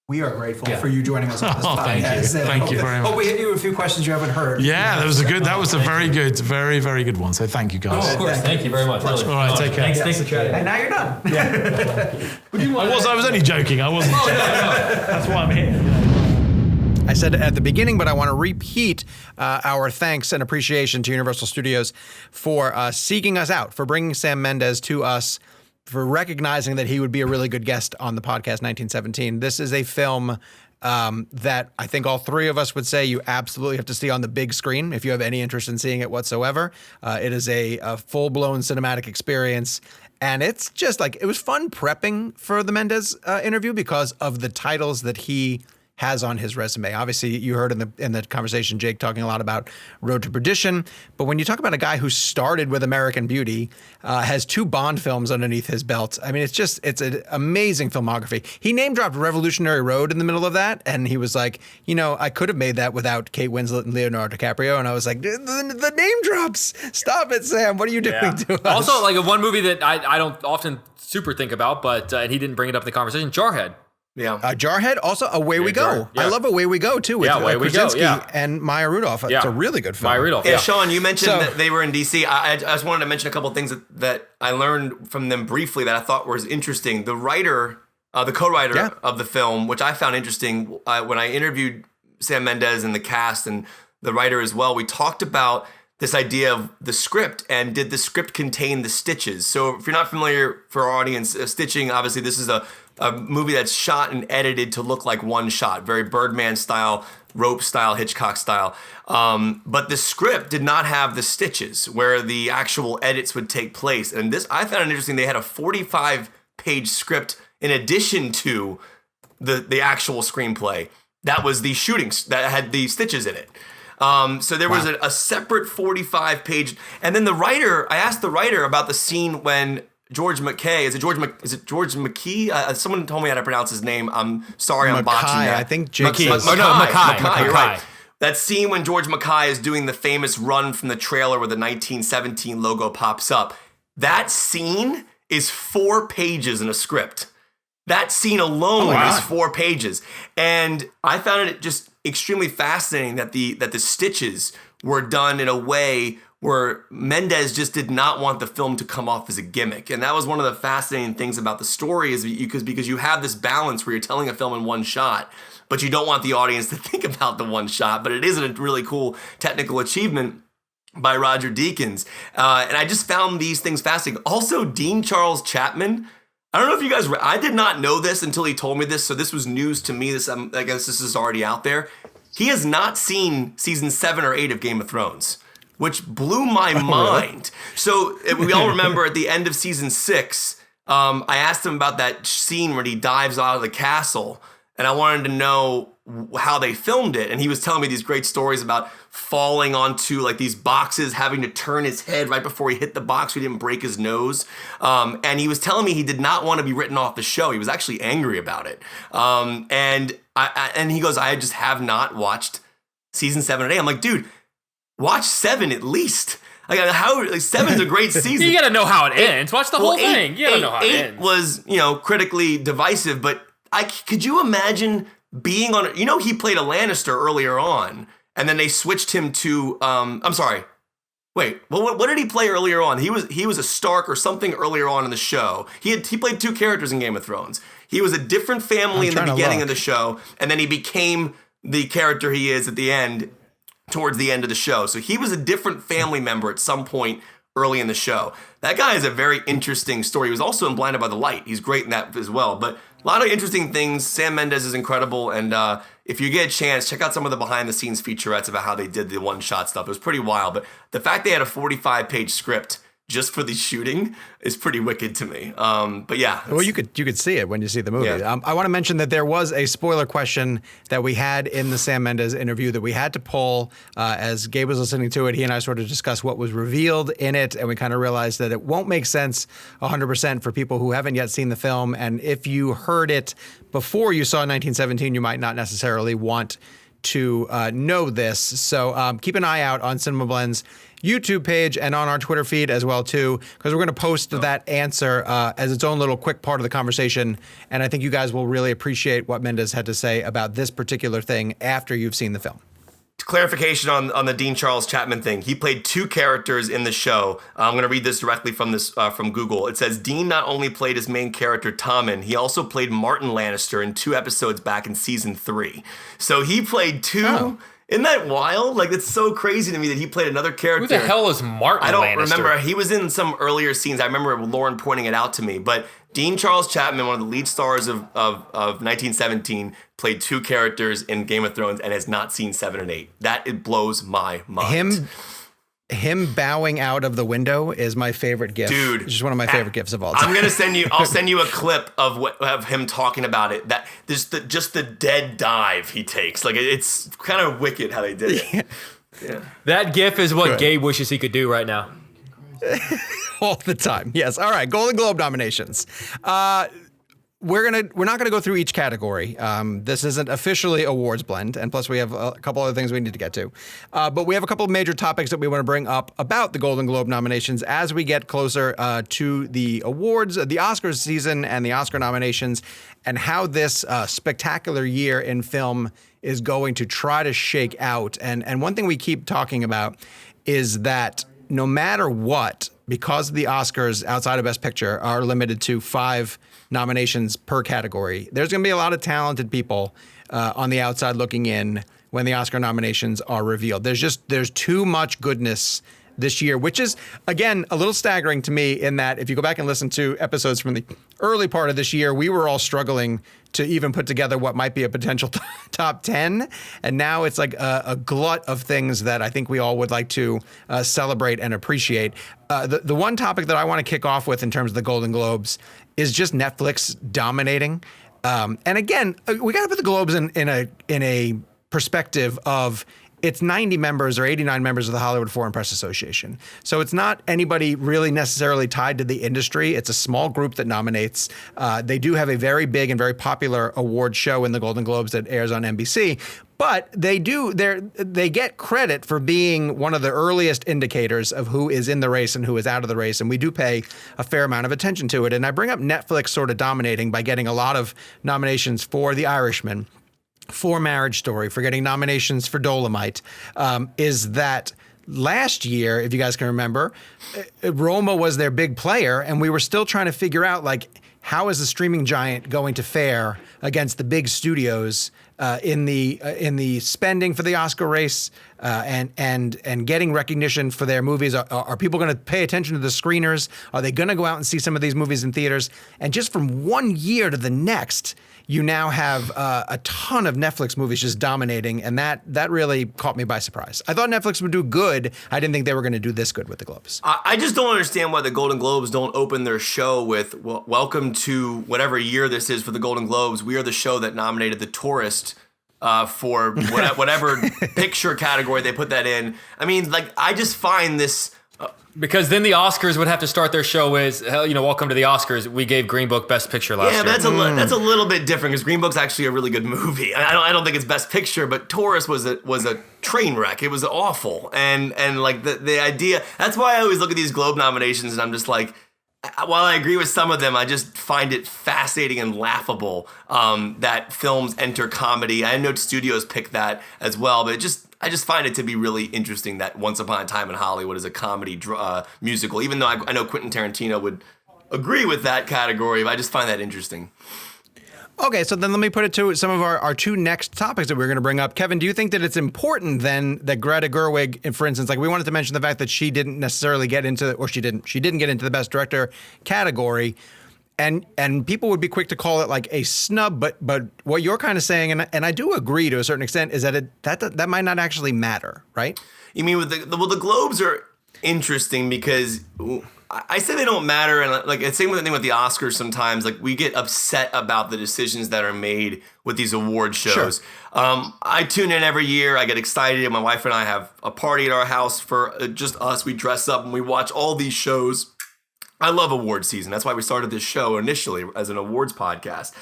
S1: We are grateful for you joining us on this podcast.
S4: Thank you very much.
S1: Oh, we hit you with a few questions you haven't heard.
S4: Yeah, that was a very good, very, very good one. So thank you, guys.
S5: Oh, of course. Thank you very much. Really.
S4: All right, take care.
S5: Thanks for chatting.
S1: And now you're done. Yeah.
S4: I was only joking. I wasn't.
S5: No.
S4: That's why I'm here.
S1: I said it at the beginning, but I want to repeat our thanks and appreciation to Universal Studios for seeking us out, for bringing Sam Mendes to us, for recognizing that he would be a really good guest on the podcast 1917. This is a film that I think all three of us would say you absolutely have to see on the big screen if you have any interest in seeing it whatsoever. It is a full-blown cinematic experience. And it's just it was fun prepping for the Mendes interview because of the titles that he has on his resume. Obviously, you heard in the conversation, Jake talking a lot about Road to Perdition. But when you talk about a guy who started with American Beauty, has 2 Bond films underneath his belt, I mean, it's an amazing filmography. He name dropped Revolutionary Road in the middle of that, and he was like, I could have made that without Kate Winslet and Leonardo DiCaprio. And I was like, the name drops. Stop it, Sam. What are you doing to us?
S3: Also, one movie that I don't often super think about, but and he didn't bring it up in the conversation, Jarhead.
S2: Yeah.
S1: Jarhead, also Away We Go.
S3: Yeah.
S1: I love Away We Go, too, with
S3: Away We Go,
S1: and Maya Rudolph. It's a really good film.
S3: Maya Rudolph,
S2: Yeah, Sean, you mentioned that they were in D.C. I just wanted to mention a couple of things that I learned from them briefly that I thought was interesting. The writer the co-writer
S1: Yeah.
S2: of the film, which I found interesting. When I interviewed Sam Mendes and the cast and the writer as well, we talked about this idea of the script and did the script contain the stitches? So if you're not familiar, for our audience, stitching, obviously this is a movie that's shot and edited to look like one shot, very Birdman style, rope style, Hitchcock style. But the script did not have the stitches where the actual edits would take place. And this, I found it interesting. They had a 45-page script in addition to the actual screenplay. That was the shootings that had the stitches in it. So there was a separate 45-page, and then the writer. I asked the writer about the scene when George McKay. Is it George McKee? Someone told me how to pronounce his name. I'm sorry, I'm botching that.
S1: I think Mackay.
S2: Mackay. You're right. That scene when George Mackay is doing the famous run from the trailer where the 1917 logo pops up. That scene is 4 pages in a script. That scene alone is 4 pages. And I found it just extremely fascinating that the stitches were done in a way where Mendes just did not want the film to come off as a gimmick. And that was one of the fascinating things about the story is because you have this balance where you're telling a film in one shot, but you don't want the audience to think about the one shot. But it is a really cool technical achievement by Roger Deakins. And I just found these things fascinating. Also, Dean Charles Chapman, I don't know if you guys, I did not know this until he told me this, so this was news to me. I guess this is already out there. He has not seen season 7 or 8 of Game of Thrones, which blew my mind. Really? So we all remember at the end of season 6, I asked him about that scene when he dives out of the castle, and I wanted to know how they filmed it. And he was telling me these great stories about falling onto like these boxes, having to turn his head right before he hit the box so he didn't break his nose. And he was telling me he did not want to be written off the show. He was actually angry about it. And he goes, I just have not watched season 7 or 8. I'm like, dude, watch 7 at least. Like, 7's a great season.
S3: You gotta know how it ends. Watch the whole thing. You gotta know how it ends.
S2: 8 was, critically divisive, but could you imagine being on, he played a Lannister earlier on, and then they switched him to, I'm sorry. Wait, well, what did he play earlier on? He was a Stark or something earlier on in the show. He played 2 characters in Game of Thrones. He was a different family in the beginning of the show, and then he became the character he is at the end, towards the end of the show. So he was a different family member at some point early in the show. That guy is a very interesting story. He was also in Blinded by the Light. He's great in that as well. But a lot of interesting things. Sam Mendes is incredible. And if you get a chance, check out some of the behind-the-scenes featurettes about how they did the one-shot stuff. It was pretty wild. But the fact they had a 45-page script just for the shooting is pretty wicked to me. But yeah.
S1: Well, you could see it when you see the movie.
S2: Yeah.
S1: I want to mention that there was a spoiler question that we had in the Sam Mendes interview that we had to pull as Gabe was listening to it. He and I sort of discussed what was revealed in it, and we kind of realized that it won't make sense 100% for people who haven't yet seen the film. And if you heard it before you saw 1917, you might not necessarily want to know this. So keep an eye out on CinemaBlend's YouTube page and on our Twitter feed as well too, because we're going to post that answer as its own little quick part of the conversation. And I think you guys will really appreciate what Mendes had to say about this particular thing after you've seen the film.
S2: Clarification on the Dean Charles Chapman thing. He played 2 characters in the show. I'm going to read this directly from Google. It says Dean not only played his main character Tommen, he also played Martin Lannister in 2 episodes back in season 3. So he played 2. Oh. Isn't that wild? Like, it's so crazy to me that he played another character.
S3: Who the hell is Martin Lannister?
S2: I don't remember. He was in some earlier scenes. I remember Lauren pointing it out to me. But Dean Charles Chapman, one of the lead stars of 1917, played 2 characters in Game of Thrones and has not seen 7 and 8. It blows my mind.
S1: Him bowing out of the window is my favorite gif.
S2: Dude.
S1: It's just one of my favorite gifs of all time.
S2: I'll send you a clip of him talking about it. That just the dead dive he takes. Like, it's kind of wicked how they did it. Yeah.
S3: That gif is what Gabe wishes he could do right now.
S1: All the time. Yes. All right. Golden Globe nominations. We're not gonna go through each category. This isn't officially awards blend, and plus we have a couple other things we need to get to. But we have a couple of major topics that we want to bring up about the Golden Globe nominations as we get closer to the awards, the Oscars season, and the Oscar nominations, and how this spectacular year in film is going to try to shake out. And one thing we keep talking about is that no matter what, because the Oscars outside of Best Picture are limited to 5 nominations per category, there's going to be a lot of talented people on the outside looking in when the Oscar nominations are revealed. There's too much goodness this year, which is, again, a little staggering to me in that if you go back and listen to episodes from the early part of this year, we were all struggling to even put together what might be a potential top 10. And now it's like a glut of things that I think we all would like to celebrate and appreciate. The one topic that I want to kick off with in terms of the Golden Globes is just Netflix dominating. And again, we got to put the Globes in a perspective of it's 90 members or 89 members of the Hollywood Foreign Press Association. So it's not anybody really necessarily tied to the industry. It's a small group that nominates. They do have a very big and very popular award show in the Golden Globes that airs on NBC. But they get credit for being one of the earliest indicators of who is in the race and who is out of the race. And we do pay a fair amount of attention to it. And I bring up Netflix sort of dominating by getting a lot of nominations for The Irishman, for Marriage Story, for getting nominations for Dolomite, is that last year, if you guys can remember, Roma was their big player, and we were still trying to figure out, like, how is the streaming giant going to fare against the big studios in the spending for the Oscar race and getting recognition for their movies? Are people going to pay attention to the screeners? Are they going to go out and see some of these movies in theaters? And just from one year to the next, you now have a ton of Netflix movies just dominating, and that really caught me by surprise. I thought Netflix would do good. I didn't think they were going to do this good with the Globes.
S2: I just don't understand why the Golden Globes don't open their show with, welcome to whatever year this is for the Golden Globes. We are the show that nominated The Tourist for whatever picture category they put that in. I mean, like, I just find this...
S3: Because then the Oscars would have to start their show as, welcome to the Oscars. We gave Green Book Best Picture last year.
S2: Yeah, that's a little bit different because Green Book's actually a really good movie. I don't think it's Best Picture, but Taurus was a train wreck. It was awful, and like the idea. That's why I always look at these Globe nominations and I'm just like, while I agree with some of them, I just find it fascinating and laughable that films enter comedy. I know studios pick that as well, but I just find it to be really interesting that Once Upon a Time in Hollywood is a comedy musical, even though I know Quentin Tarantino would agree with that category, but I just find that interesting.
S1: Okay, so then let me put it to some of our two next topics that we're going to bring up. Kevin, do you think that it's important then that Greta Gerwig, for instance, like we wanted to mention the fact that she didn't necessarily get into, or she didn't get into the Best Director category, and people would be quick to call it like a snub, but what you're kind of saying, and I do agree to a certain extent, is that that might not actually matter, right?
S2: You mean with the Globes are interesting because I say they don't matter, and like it's the same thing with the Oscars. Sometimes like we get upset about the decisions that are made with these award shows. Sure. I tune in every year. I get excited. My wife and I have a party at our house for just us. We dress up and we watch all these shows. I love award season. That's why we started this show initially as an awards podcast.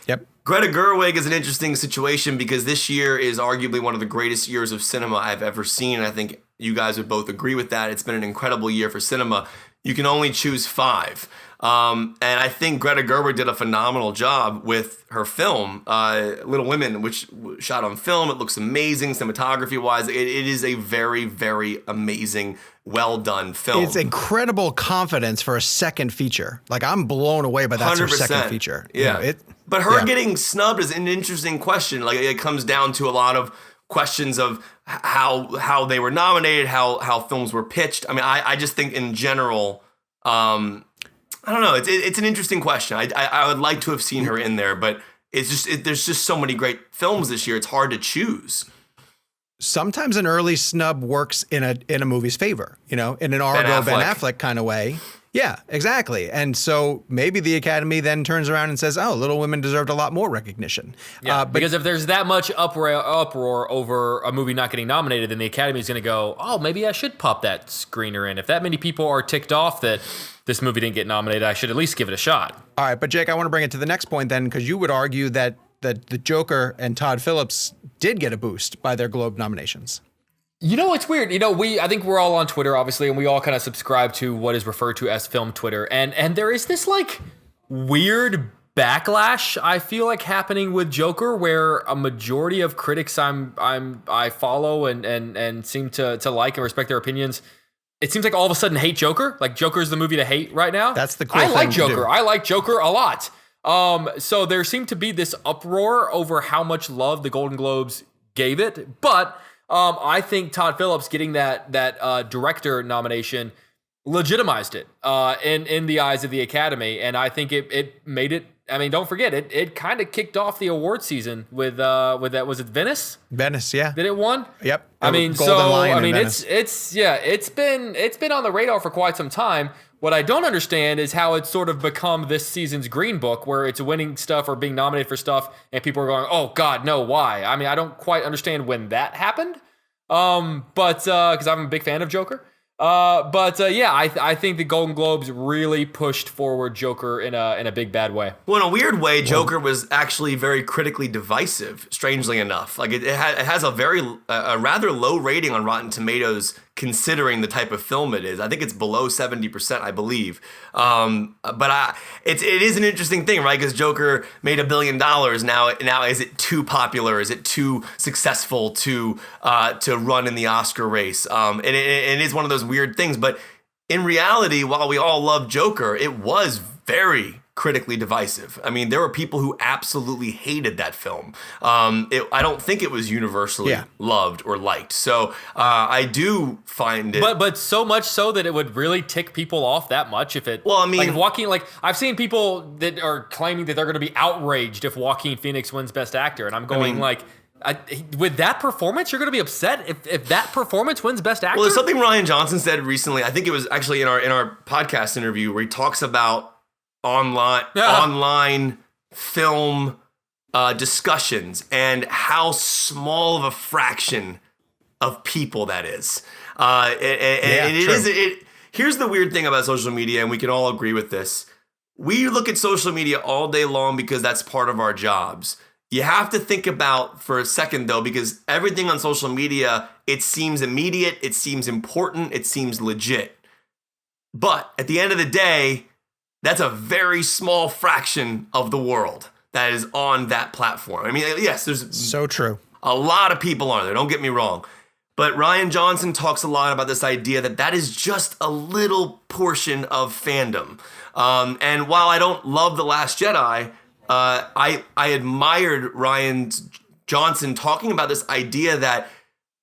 S1: Yep.
S2: Greta Gerwig is an interesting situation because this year is arguably one of the greatest years of cinema I've ever seen. And I think you guys would both agree with that. It's been an incredible year for cinema. You can only choose 5. And I think Greta Gerwig did a phenomenal job with her film, Little Women, which shot on film. It looks amazing cinematography-wise. It is a very, very amazing, well-done film.
S1: It's incredible confidence for a second feature. Like, I'm blown away by that sort of second feature.
S2: Yeah. But her getting snubbed is an interesting question. Like, it comes down to a lot of questions of how they were nominated, how films were pitched. I mean, I just think in general, I don't know. It's an interesting question. I would like to have seen her in there, but there's just so many great films this year. It's hard to choose.
S1: Sometimes an early snub works in a movie's favor, in an Argo Ben Affleck kind of way. Yeah, exactly. And so maybe the Academy then turns around and says, oh, Little Women deserved a lot more recognition.
S3: Yeah, because if there's that much uproar over a movie not getting nominated, then the Academy is going to go, oh, maybe I should pop that screener in. If that many people are ticked off that this movie didn't get nominated, I should at least give it a shot. All
S1: right, but Jake, I want to bring it to the next point then, because you would argue that the Joker and Todd Phillips did get a boost by their Globe nominations.
S3: It's weird. I think we're all on Twitter, obviously, and we all kind of subscribe to what is referred to as film Twitter. And there is this like weird backlash I feel like happening with Joker, where a majority of critics I follow and seem to like and respect their opinions it seems like all of a sudden hate Joker. Like Joker is the movie to hate right now.
S1: That's the cool
S3: I like
S1: thing to
S3: Joker.
S1: do.
S3: I like Joker a lot. So there seemed to be this uproar over how much love the Golden Globes gave it, but I think Todd Phillips getting that director nomination legitimized it in the eyes of the Academy, and I think it made it. I mean, don't forget it kind of kicked off the award season with that, was it Venice?
S1: Venice, yeah.
S3: That it won?
S1: Yep.
S3: I mean,
S1: Golden Lion in
S3: it's
S1: Venice.
S3: it's been on the radar for quite some time. What I don't understand is how it's sort of become this season's Green Book, where it's winning stuff or being nominated for stuff, and people are going, "Oh God, no, why?" I mean, I don't quite understand when that happened. But because I'm a big fan of Joker. I think the Golden Globes really pushed forward Joker in a big bad way.
S2: Well, in a weird way, Joker was actually very critically divisive, strangely enough. Like it has a rather low rating on Rotten Tomatoes, considering the type of film it is. I think it's below 70%, I believe. It is an interesting thing, right? Because Joker made $1 billion. Now, is it too popular? Is it too successful to run in the Oscar race? And it is one of those weird things. But in reality, while we all love Joker, it was very critically divisive. I mean, there were people who absolutely hated that film. I don't think it was universally loved or liked. So I do find it.
S3: But so much so that it would really tick people off that much if it.
S2: Well, I mean,
S3: like if Joaquin, like I've seen people that are claiming that they're going to be outraged if Joaquin Phoenix wins Best Actor, and I'm going with that performance, you're going to be upset if that performance wins Best Actor.
S2: Well, there's something Ryan Johnson said recently. I think it was actually in our podcast interview where he talks about online film discussions and how small of a fraction of people that is. Here's the weird thing about social media, and we can all agree with this. We look at social media all day long because that's part of our jobs. You have to think about for a second, though, because everything on social media, it seems immediate, it seems important, it seems legit. But at the end of the day, that's a very small fraction of the world that is on that platform. I mean, yes, there's
S1: so true.
S2: A lot of people on there, don't get me wrong. But Ryan Johnson talks a lot about this idea that is just a little portion of fandom. And while I don't love The Last Jedi, I admired Ryan Johnson talking about this idea that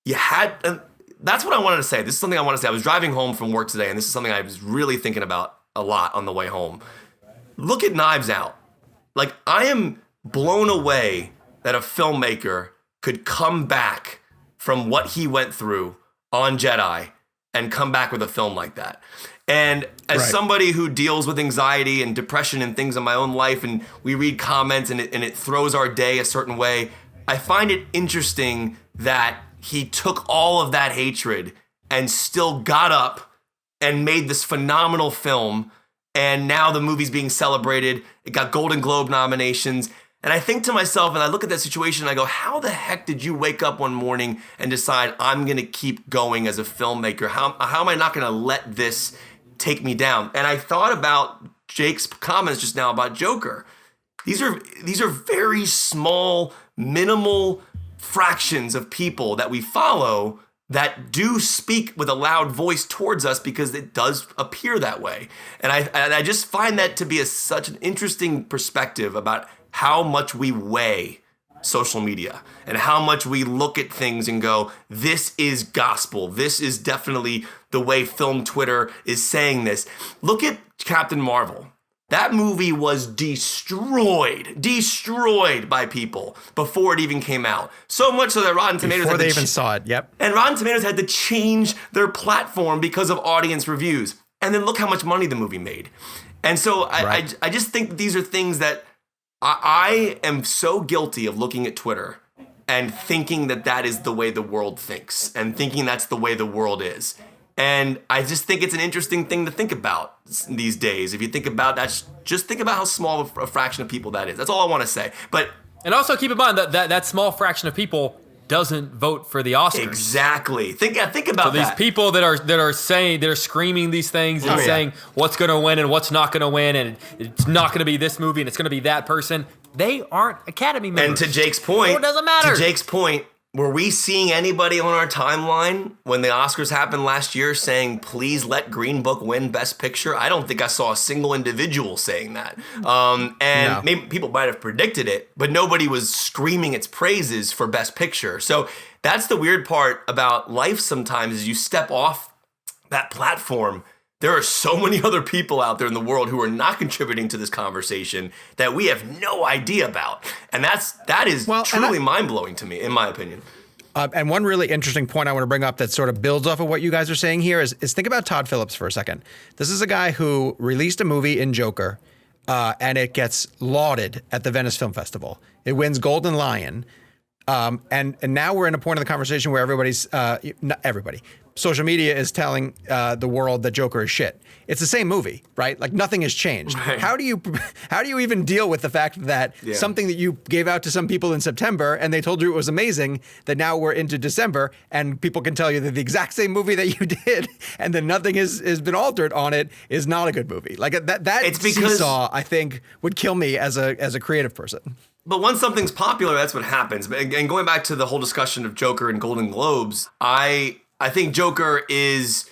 S2: you had... that's what I wanted to say. This is something I want to say. I was driving home from work today, and this is something I was really thinking about a lot on the way home. Look at Knives Out. Like, I am blown away that a filmmaker could come back from what he went through on Jedi and come back with a film like that. And as somebody who deals with anxiety and depression and things in my own life, and we read comments and it throws our day a certain way, I find it interesting that he took all of that hatred and still got up and made this phenomenal film, and now the movie's being celebrated. It got Golden Globe nominations, and I think to myself, and I look at that situation, and I go, how the heck did you wake up one morning and decide, I'm going to keep going as a filmmaker? How am I not going to let this take me down? And I thought about Jake's comments just now about Joker. These are very small, minimal fractions of people that we follow that do speak with a loud voice towards us because it does appear that way. And I just find that to be such an interesting perspective about how much we weigh social media and how much we look at things and go, this is gospel. This is definitely the way film Twitter is saying this. Look at Captain Marvel. That movie was destroyed by people before it even came out. So much so that Rotten Tomatoes
S1: before they even saw it. Yep.
S2: And Rotten Tomatoes had to change their platform because of audience reviews. And then look how much money the movie made. And so I just think that these are things that I am so guilty of looking at Twitter and thinking that is the way the world thinks and thinking that's the way the world is. And I just think it's an interesting thing to think about these days. If you think about that, just think about how small a fraction of people that is. That's all I want to say. And
S3: also keep in mind that small fraction of people doesn't vote for the Oscars.
S2: Exactly. Think about that.
S3: So these people that are screaming these things and saying what's going to win and what's not going to win, and it's not going to be this movie and it's going to be that person. They aren't Academy members.
S2: And to Jake's point,
S3: so it doesn't matter.
S2: To Jake's point, were we seeing anybody on our timeline when the Oscars happened last year saying, please let Green Book win Best Picture? I don't think I saw a single individual saying that. And maybe people might have predicted it, but nobody was screaming its praises for Best Picture. So that's the weird part about life sometimes is you step off that platform. There are so many other people out there in the world who are not contributing to this conversation that we have no idea about. And that is truly mind-blowing to me, in my opinion.
S1: And one really interesting point I want to bring up that sort of builds off of what you guys are saying here is think about Todd Phillips for a second. This is a guy who released a movie in Joker, and it gets lauded at the Venice Film Festival. It wins Golden Lion. And now we're in a point of the conversation where not everybody, social media is telling the world that Joker is shit. It's the same movie, right? Like nothing has changed.
S2: Right.
S1: How do you even deal with the fact that something that you gave out to some people in September and they told you it was amazing, that now we're into December and people can tell you that the exact same movie that you did and then nothing has been altered on it is not a good movie. Like that seesaw, I think, would kill me as a creative person.
S2: But once something's popular, that's what happens. And going back to the whole discussion of Joker and Golden Globes, I think Joker is,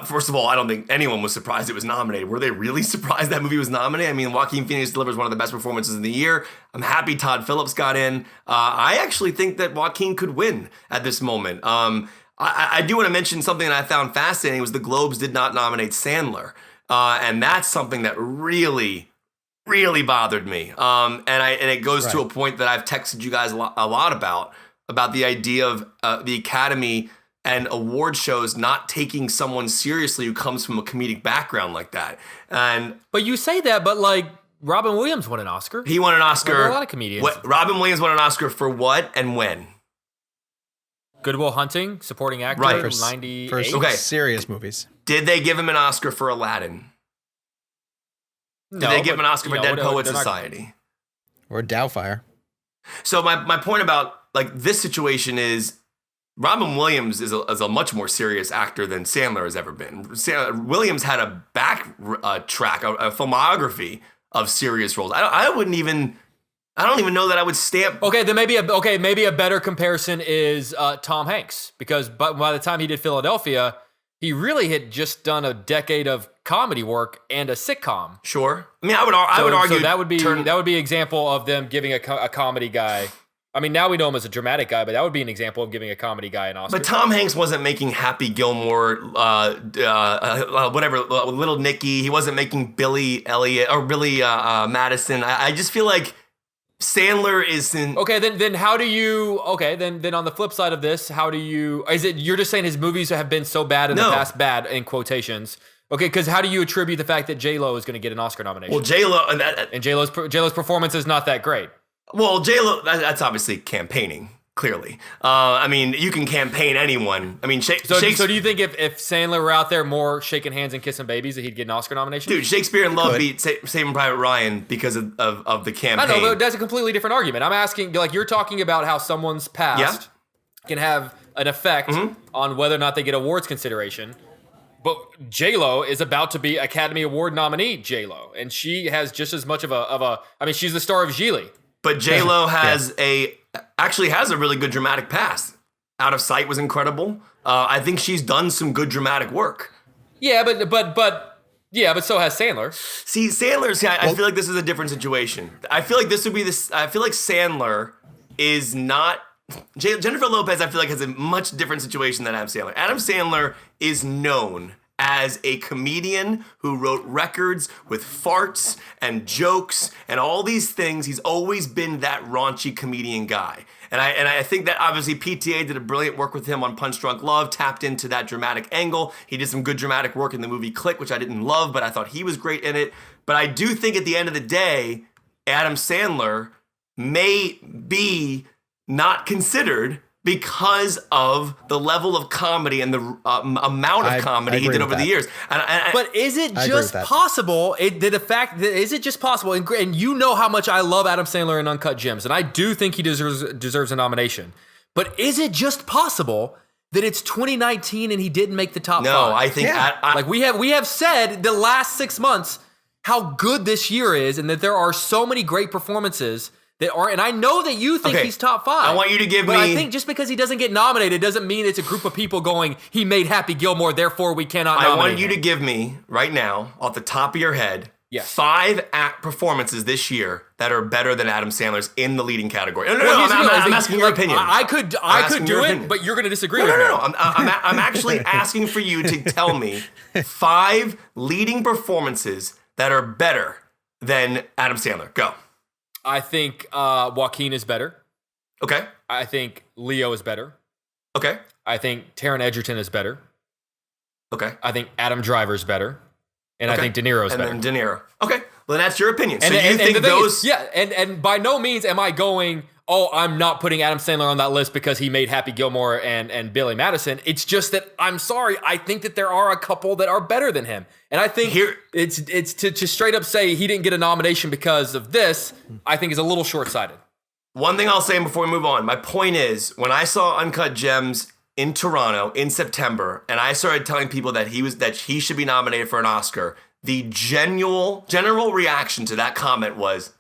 S2: first of all, I don't think anyone was surprised it was nominated. Were they really surprised that movie was nominated? I mean, Joaquin Phoenix delivers one of the best performances in the year. I'm happy Todd Phillips got in. I actually think that Joaquin could win at this moment. I do want to mention something that I found fascinating was the Globes did not nominate Sandler. And that's something that really bothered me. And it goes to a point that I've texted you guys a lot about the idea of the Academy and award shows not taking someone seriously who comes from a comedic background like that.
S3: But you say that, but like Robin Williams won an Oscar.
S2: He won an Oscar.
S3: There are a lot of comedians.
S2: Robin Williams won an Oscar for what and when?
S3: Good Will Hunting, supporting actor,
S2: right.
S3: 98.
S1: For serious movies.
S2: Did they give him an Oscar for Aladdin? Did they give him an Oscar for Dead Poets Society?
S1: Or Doubtfire.
S2: So my point about like this situation is Robin Williams is a much more serious actor than Sandler has ever been. Williams had a track, a filmography of serious roles. I don't even know that I would stamp.
S3: Okay, then maybe a better comparison is Tom Hanks, because by the time he did Philadelphia, he really had just done a decade of comedy work and a sitcom.
S2: Sure. I mean, I would argue
S3: so that would be an example of them giving a comedy guy. I mean, now we know him as a dramatic guy, but that would be an example of giving a comedy guy an Oscar.
S2: But Tom Hanks wasn't making Happy Gilmore, Little Nicky. He wasn't making Billy Elliot or Billy Madison. I just feel like Sandler is in.
S3: Okay, then how do you? Okay, then on the flip side of this, how do you? Is it you're just saying his movies have been so bad in the past, bad in quotations? Okay, because how do you attribute the fact that J-Lo is going to get an Oscar nomination?
S2: Well, J-Lo
S3: and J-Lo's performance is not that great.
S2: Well, J-Lo, that's obviously campaigning. Clearly, I mean, you can campaign anyone. I mean,
S3: so do you think if Sandler were out there more shaking hands and kissing babies, that he'd get an Oscar nomination?
S2: Dude, Shakespeare in Love beat Saving Private Ryan because of the campaign.
S3: I know, but that's a completely different argument. I'm asking, like, you're talking about how someone's past can have an effect on whether or not they get awards consideration. But J-Lo is about to be Academy Award nominee, J-Lo, and she has just as much of a. I mean, she's the star of Gigli. But
S2: J-Lo actually has a really good dramatic past. Out of Sight was incredible. I think she's done some good dramatic work.
S3: Yeah, but so has Sandler.
S2: See, I feel like this is a different situation. I feel like I feel like Sandler is not. Jennifer Lopez, I feel like, has a much different situation than Adam Sandler. Adam Sandler is known as a comedian who wrote records with farts and jokes and all these things. He's always been that raunchy comedian guy. And I think that obviously PTA did a brilliant work with him on Punch Drunk Love, tapped into that dramatic angle. He did some good dramatic work in the movie Click, which I didn't love, but I thought he was great in it. But I do think at the end of the day, Adam Sandler may be not considered because of the level of comedy and the amount of comedy he did over the years.
S3: But is it just possible? Is it just possible? And you know how much I love Adam Sandler in Uncut Gems, and I do think he deserves a nomination. But is it just possible that it's 2019 and he didn't make the top 5?
S2: No, I think
S3: like we have said the last 6 months how good this year is, and that there are so many great performances that aren't, and I know that you think
S2: Okay,
S3: he's top 5.
S2: I want you to give
S3: but
S2: me-
S3: I think just because he doesn't get nominated doesn't mean it's a group of people going, he made Happy Gilmore, therefore we cannot nominate
S2: I want you
S3: him.
S2: to give me, right now, off the top of your head,
S3: Yes.
S2: 5 performances this year that are better than Adam Sandler's in the leading category. No,
S3: Well, here's the deal, is
S2: I'm
S3: that
S2: asking your
S3: like,
S2: opinion.
S3: I could
S2: asking
S3: do
S2: your
S3: it,
S2: opinion.
S3: but you're going to disagree
S2: No,
S3: with me.
S2: I'm actually asking for you to tell me 5 leading performances that are better than Adam Sandler. Go.
S3: I think Joaquin is better.
S2: Okay.
S3: I think Leo is better.
S2: Okay.
S3: I think Taron Egerton is better.
S2: Okay.
S3: I think Adam Driver's better. And I
S2: Okay.
S3: think De Niro's better.
S2: And then De Niro. Okay. Well, that's your opinion. So
S3: And
S2: you
S3: the
S2: think
S3: thing
S2: those...
S3: is, yeah, and by no means am I going, oh, I'm not putting Adam Sandler on that list because he made Happy Gilmore and Billy Madison. It's just that, I'm sorry, I think that there are a couple that are better than him. And I think it's to straight up say he didn't get a nomination because of this, I think is a little short-sighted.
S2: One thing I'll say before we move on. My point is, when I saw Uncut Gems in Toronto in September, and I started telling people that he should be nominated for an Oscar, the general reaction to that comment was,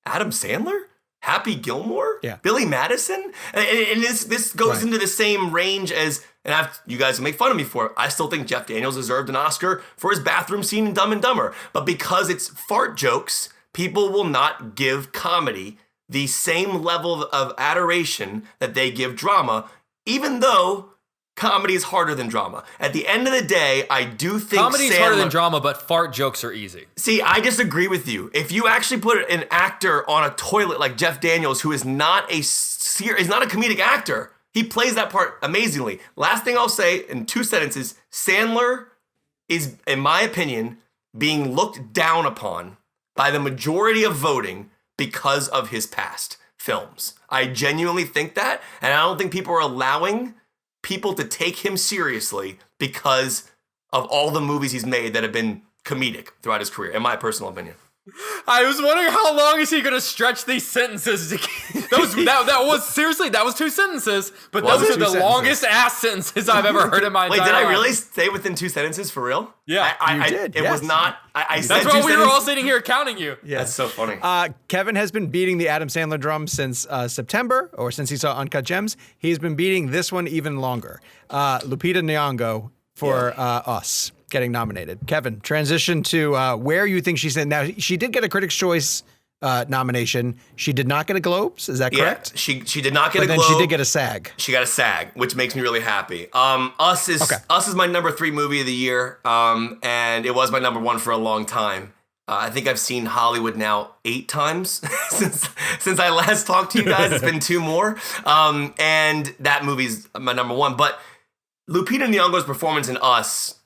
S2: Adam Sandler? Happy Gilmore?
S1: Yeah.
S2: Billy Madison? And this goes into the same range as, and you guys make fun of me for it, I still think Jeff Daniels deserved an Oscar for his bathroom scene in Dumb and Dumber. But because it's fart jokes, people will not give comedy the same level of adoration that they give drama, even though comedy is harder than drama. At the end of the day, I do think
S3: Comedy is harder than drama, but fart jokes are easy.
S2: See, I disagree with you. If you actually put an actor on a toilet like Jeff Daniels, who is not a comedic actor, he plays that part amazingly. Last thing I'll say in 2 sentences, Sandler is, in my opinion, being looked down upon by the majority of voting because of his past films. I genuinely think that, and I don't think people are allowing people to take him seriously because of all the movies he's made that have been comedic throughout his career, in my personal opinion.
S3: I was wondering how long is he going to stretch these sentences? That was 2 sentences, but
S2: Was
S3: those
S2: it?
S3: are the
S2: 2 sentences.
S3: longest ass sentences I've ever heard in my
S2: Wait,
S3: entire
S2: did I
S3: life.
S2: really stay within 2 sentences for real?
S3: Yeah,
S1: you did,
S2: It
S1: yes.
S2: was not. I said
S3: That's
S2: 2
S3: why we were
S2: sentences.
S3: all sitting here counting you.
S2: That's so funny.
S1: Kevin has been beating the Adam Sandler drum since September, or since he saw Uncut Gems. He's been beating this one even longer. Lupita Nyong'o for Us getting nominated. Kevin, transition to where you think she's in. Now, she did get a Critics' Choice nomination. She did not get a Globes. Is that correct?
S2: She did not get
S1: But
S2: a
S1: then
S2: Globe.
S1: she did get a SAG.
S2: She got a SAG, which makes me really happy. Us is my number 3 movie of the year, and it was my number 1 for a long time. I think I've seen Hollywood now 8 times since I last talked to you guys. It's been 2 more, and that movie's my number 1. But Lupita Nyong'o's performance in Us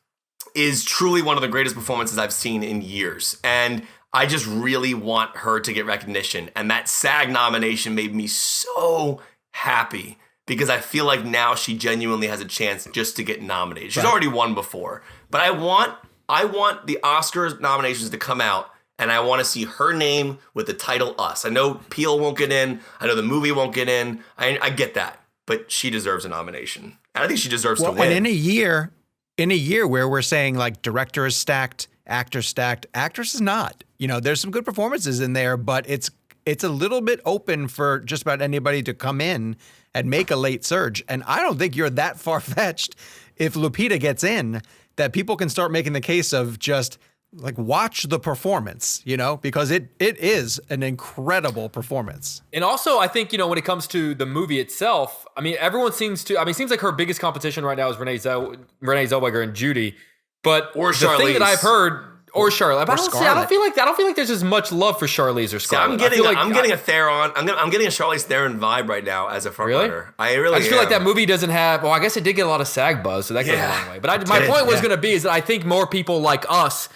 S2: is truly one of the greatest performances I've seen in years, and I just really want her to get recognition. And that SAG nomination made me so happy because I feel like now she genuinely has a chance just to get nominated. She's already won before, but I want the Oscars nominations to come out, and I want to see her name with the title Us. I know Peele won't get in. I know the movie won't get in. I get that, but she deserves a nomination. And I think she deserves to win.
S1: And in a year where we're saying like director is stacked, actor stacked, actress is not. You know, there's some good performances in there, but it's a little bit open for just about anybody to come in and make a late surge. And I don't think you're that far-fetched if Lupita gets in that people can start making the case of just like watch the performance, you know, because it is an incredible performance.
S3: And also, I think, you know, when it comes to the movie itself, I mean, everyone it seems like her biggest competition right now is Renee Zellweger and Judi. But
S2: Or
S3: the thing
S2: Charlize.
S3: that I've heard, or Charlize, but I
S1: Scarlett.
S3: don't feel like there's as much love for Charlize or
S2: See,
S3: Scarlett.
S2: I'm getting a Theron. I'm getting a Charlize Theron vibe right now as a frontrunner. I
S3: just feel like that movie doesn't have. Well, I guess it did get a lot of SAG buzz, so that goes a long way. But my point was going to be is that I think more people like Us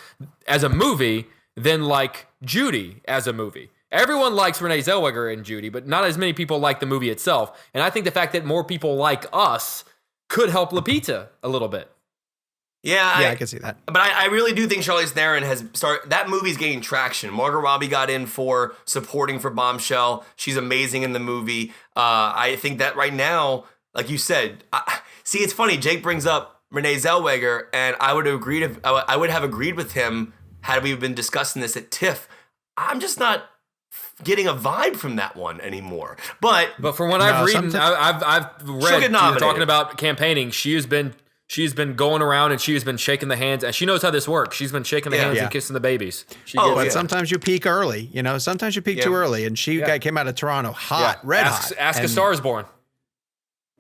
S3: as a movie than like Judi as a movie. Everyone likes Renee Zellweger and Judi, but not as many people like the movie itself. And I think the fact that more people like Us could help Lupita a little bit.
S2: Yeah,
S1: I can see that.
S2: But I really do think Charlize Theron has started. That movie's gaining traction. Margot Robbie got in for supporting for Bombshell. She's amazing in the movie. I think that right now, like you said, see, it's funny. Jake brings up Renee Zellweger, and I would have agreed with him had we been discussing this at TIFF. I'm just not getting a vibe from that one anymore. But
S3: from what I've read, I've read,
S2: get
S3: you're talking
S2: nominated.
S3: about campaigning. She's been going around and she has been shaking the hands, and she knows how this works. She's been shaking the hands
S1: Yeah.
S3: and kissing the babies.
S1: But sometimes you peak early, sometimes you peak too early. And she came out of Toronto hot, red hot.
S3: Ask A Star Is Born.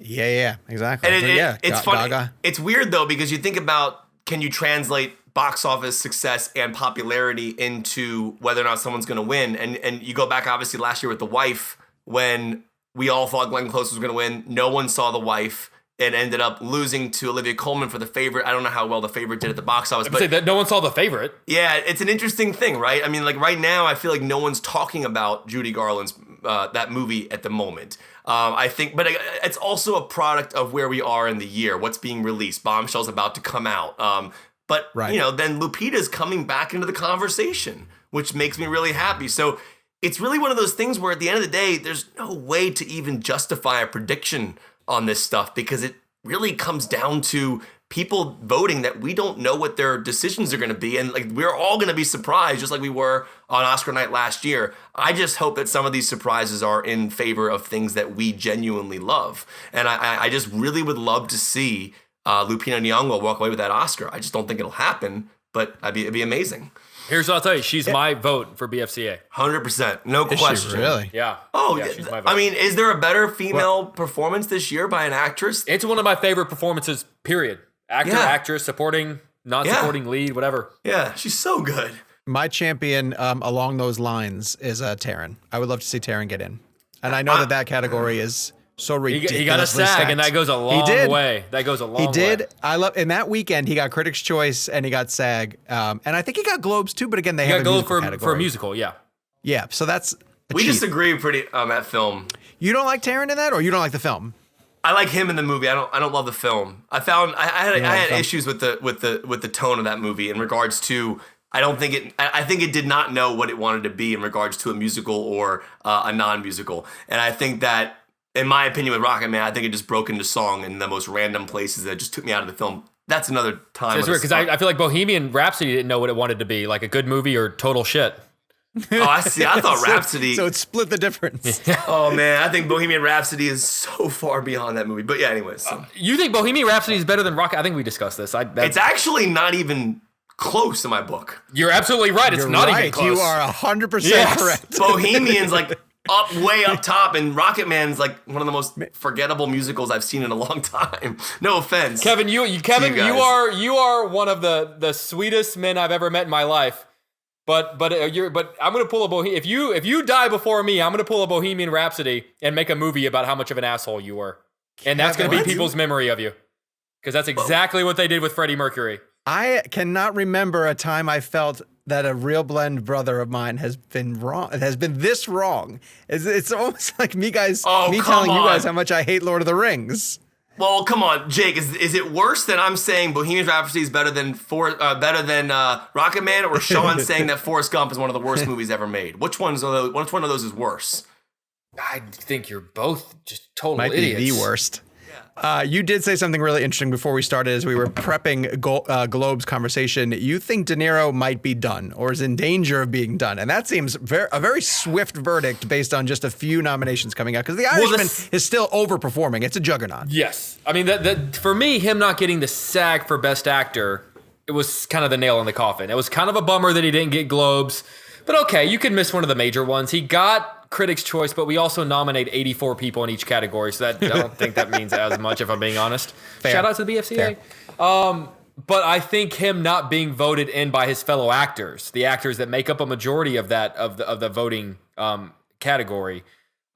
S1: Yeah, exactly.
S2: And it's funny.
S1: Gaga.
S2: It's weird though, because you think about, can you translate box office success and popularity into whether or not someone's going to win? And you go back obviously last year with The Wife, when we all thought Glenn Close was going to win. No one saw The Wife. It ended up losing to Olivia Colman for The Favorite. I don't know how well The Favorite did at the box office, but
S3: say that no one saw The Favorite.
S2: Yeah, it's an interesting thing, right? I mean, like right now, I feel like no one's talking about Judy Garland's that movie at the moment. I think, but it's also a product of where we are in the year, what's being released. Bombshell's about to come out. But then Lupita's coming back into the conversation, which makes me really happy. So it's really one of those things where at the end of the day, there's no way to even justify a prediction on this stuff, because it really comes down to people voting that we don't know what their decisions are going to be. And like, we're all going to be surprised, just like we were on Oscar night last year. I just hope that some of these surprises are in favor of things that we genuinely love. And I just really would love to see Lupita Nyong'o walk away with that Oscar. I just don't think it'll happen, but it'd be amazing.
S3: Here's what I'll tell you. She's my vote for BFCA.
S2: 100%. No
S1: Is
S2: question.
S1: she really?
S3: Yeah.
S2: Oh,
S3: yeah, she's my vote.
S2: I mean, is there a better female performance this year by an actress?
S3: It's one of my favorite performances, period. Actor, actress, supporting, non-supporting lead, whatever.
S2: Yeah, she's so good.
S1: My champion along those lines is Taryn. I would love to see Taryn get in. And I know that category is so ridiculous.
S3: He got a SAG, and that goes a long way. That goes a long way.
S1: He did. I love. In that weekend, he got Critics' Choice and he got SAG, and I think he got Globes too. But again, they have a musical category.
S3: for a musical. Yeah.
S1: Yeah. So that's
S2: We disagree pretty on that film.
S1: You don't like Taryn in that, or you don't like the film?
S2: I like him in the movie. I don't love the film. I had issues with the tone of that movie in regards to. I think it did not know what it wanted to be in regards to a musical or a non-musical. And I think that, in my opinion, with Rocket Man, I think it just broke into song in the most random places that just took me out of the film. That's another time.
S3: It's weird because I feel like Bohemian Rhapsody didn't know what it wanted to be, like a good movie or total shit.
S2: Oh, I see. I thought Rhapsody.
S1: So it split the difference.
S2: Oh man, I think Bohemian Rhapsody is so far beyond that movie. But yeah, anyways.
S3: You think Bohemian Rhapsody is better than Rocket? I think we discussed this.
S2: It's actually not even close in my book.
S3: You're absolutely right. It's not even close.
S1: You are 100% correct.
S2: Bohemian's like way up top, and Rocket Man's like one of the most forgettable musicals I've seen in a long time. No offense,
S3: Kevin. You are one of the sweetest men I've ever met in my life. But I'm gonna pull a Bohemian. If you die before me, I'm gonna pull a Bohemian Rhapsody and make a movie about how much of an asshole you were, and that's gonna be people's memory of you, because that's exactly what they did with Freddie Mercury.
S1: I cannot remember a time I felt that a ReelBlend brother of mine has been wrong. It has been this wrong. It's almost like me telling you guys how much I hate Lord of the Rings.
S2: Well, come on, Jake. Is it worse than I'm saying Bohemian Rhapsody is better than Rocket Man, or Sean saying that Forrest Gump is one of the worst movies ever made? Which one of those is worse?
S3: I think you're both just total
S1: Might
S3: idiots.
S1: be the worst. You did say something really interesting before we started as we were prepping Globe's conversation. You think De Niro might be done or is in danger of being done. And that seems a very swift verdict based on just a few nominations coming out, because The Irishman is still overperforming. It's a juggernaut.
S3: Yes. I mean, for me, him not getting the SAG for Best Actor, it was kind of the nail in the coffin. It was kind of a bummer that he didn't get Globes. But okay, you could miss one of the major ones. He got Critics' Choice, but we also nominate 84 people in each category, so that I don't think that means as much, if I'm being honest.
S1: Fair.
S3: Shout out to the BFCA. But I think him not being voted in by his fellow actors, the actors that make up a majority of the voting category,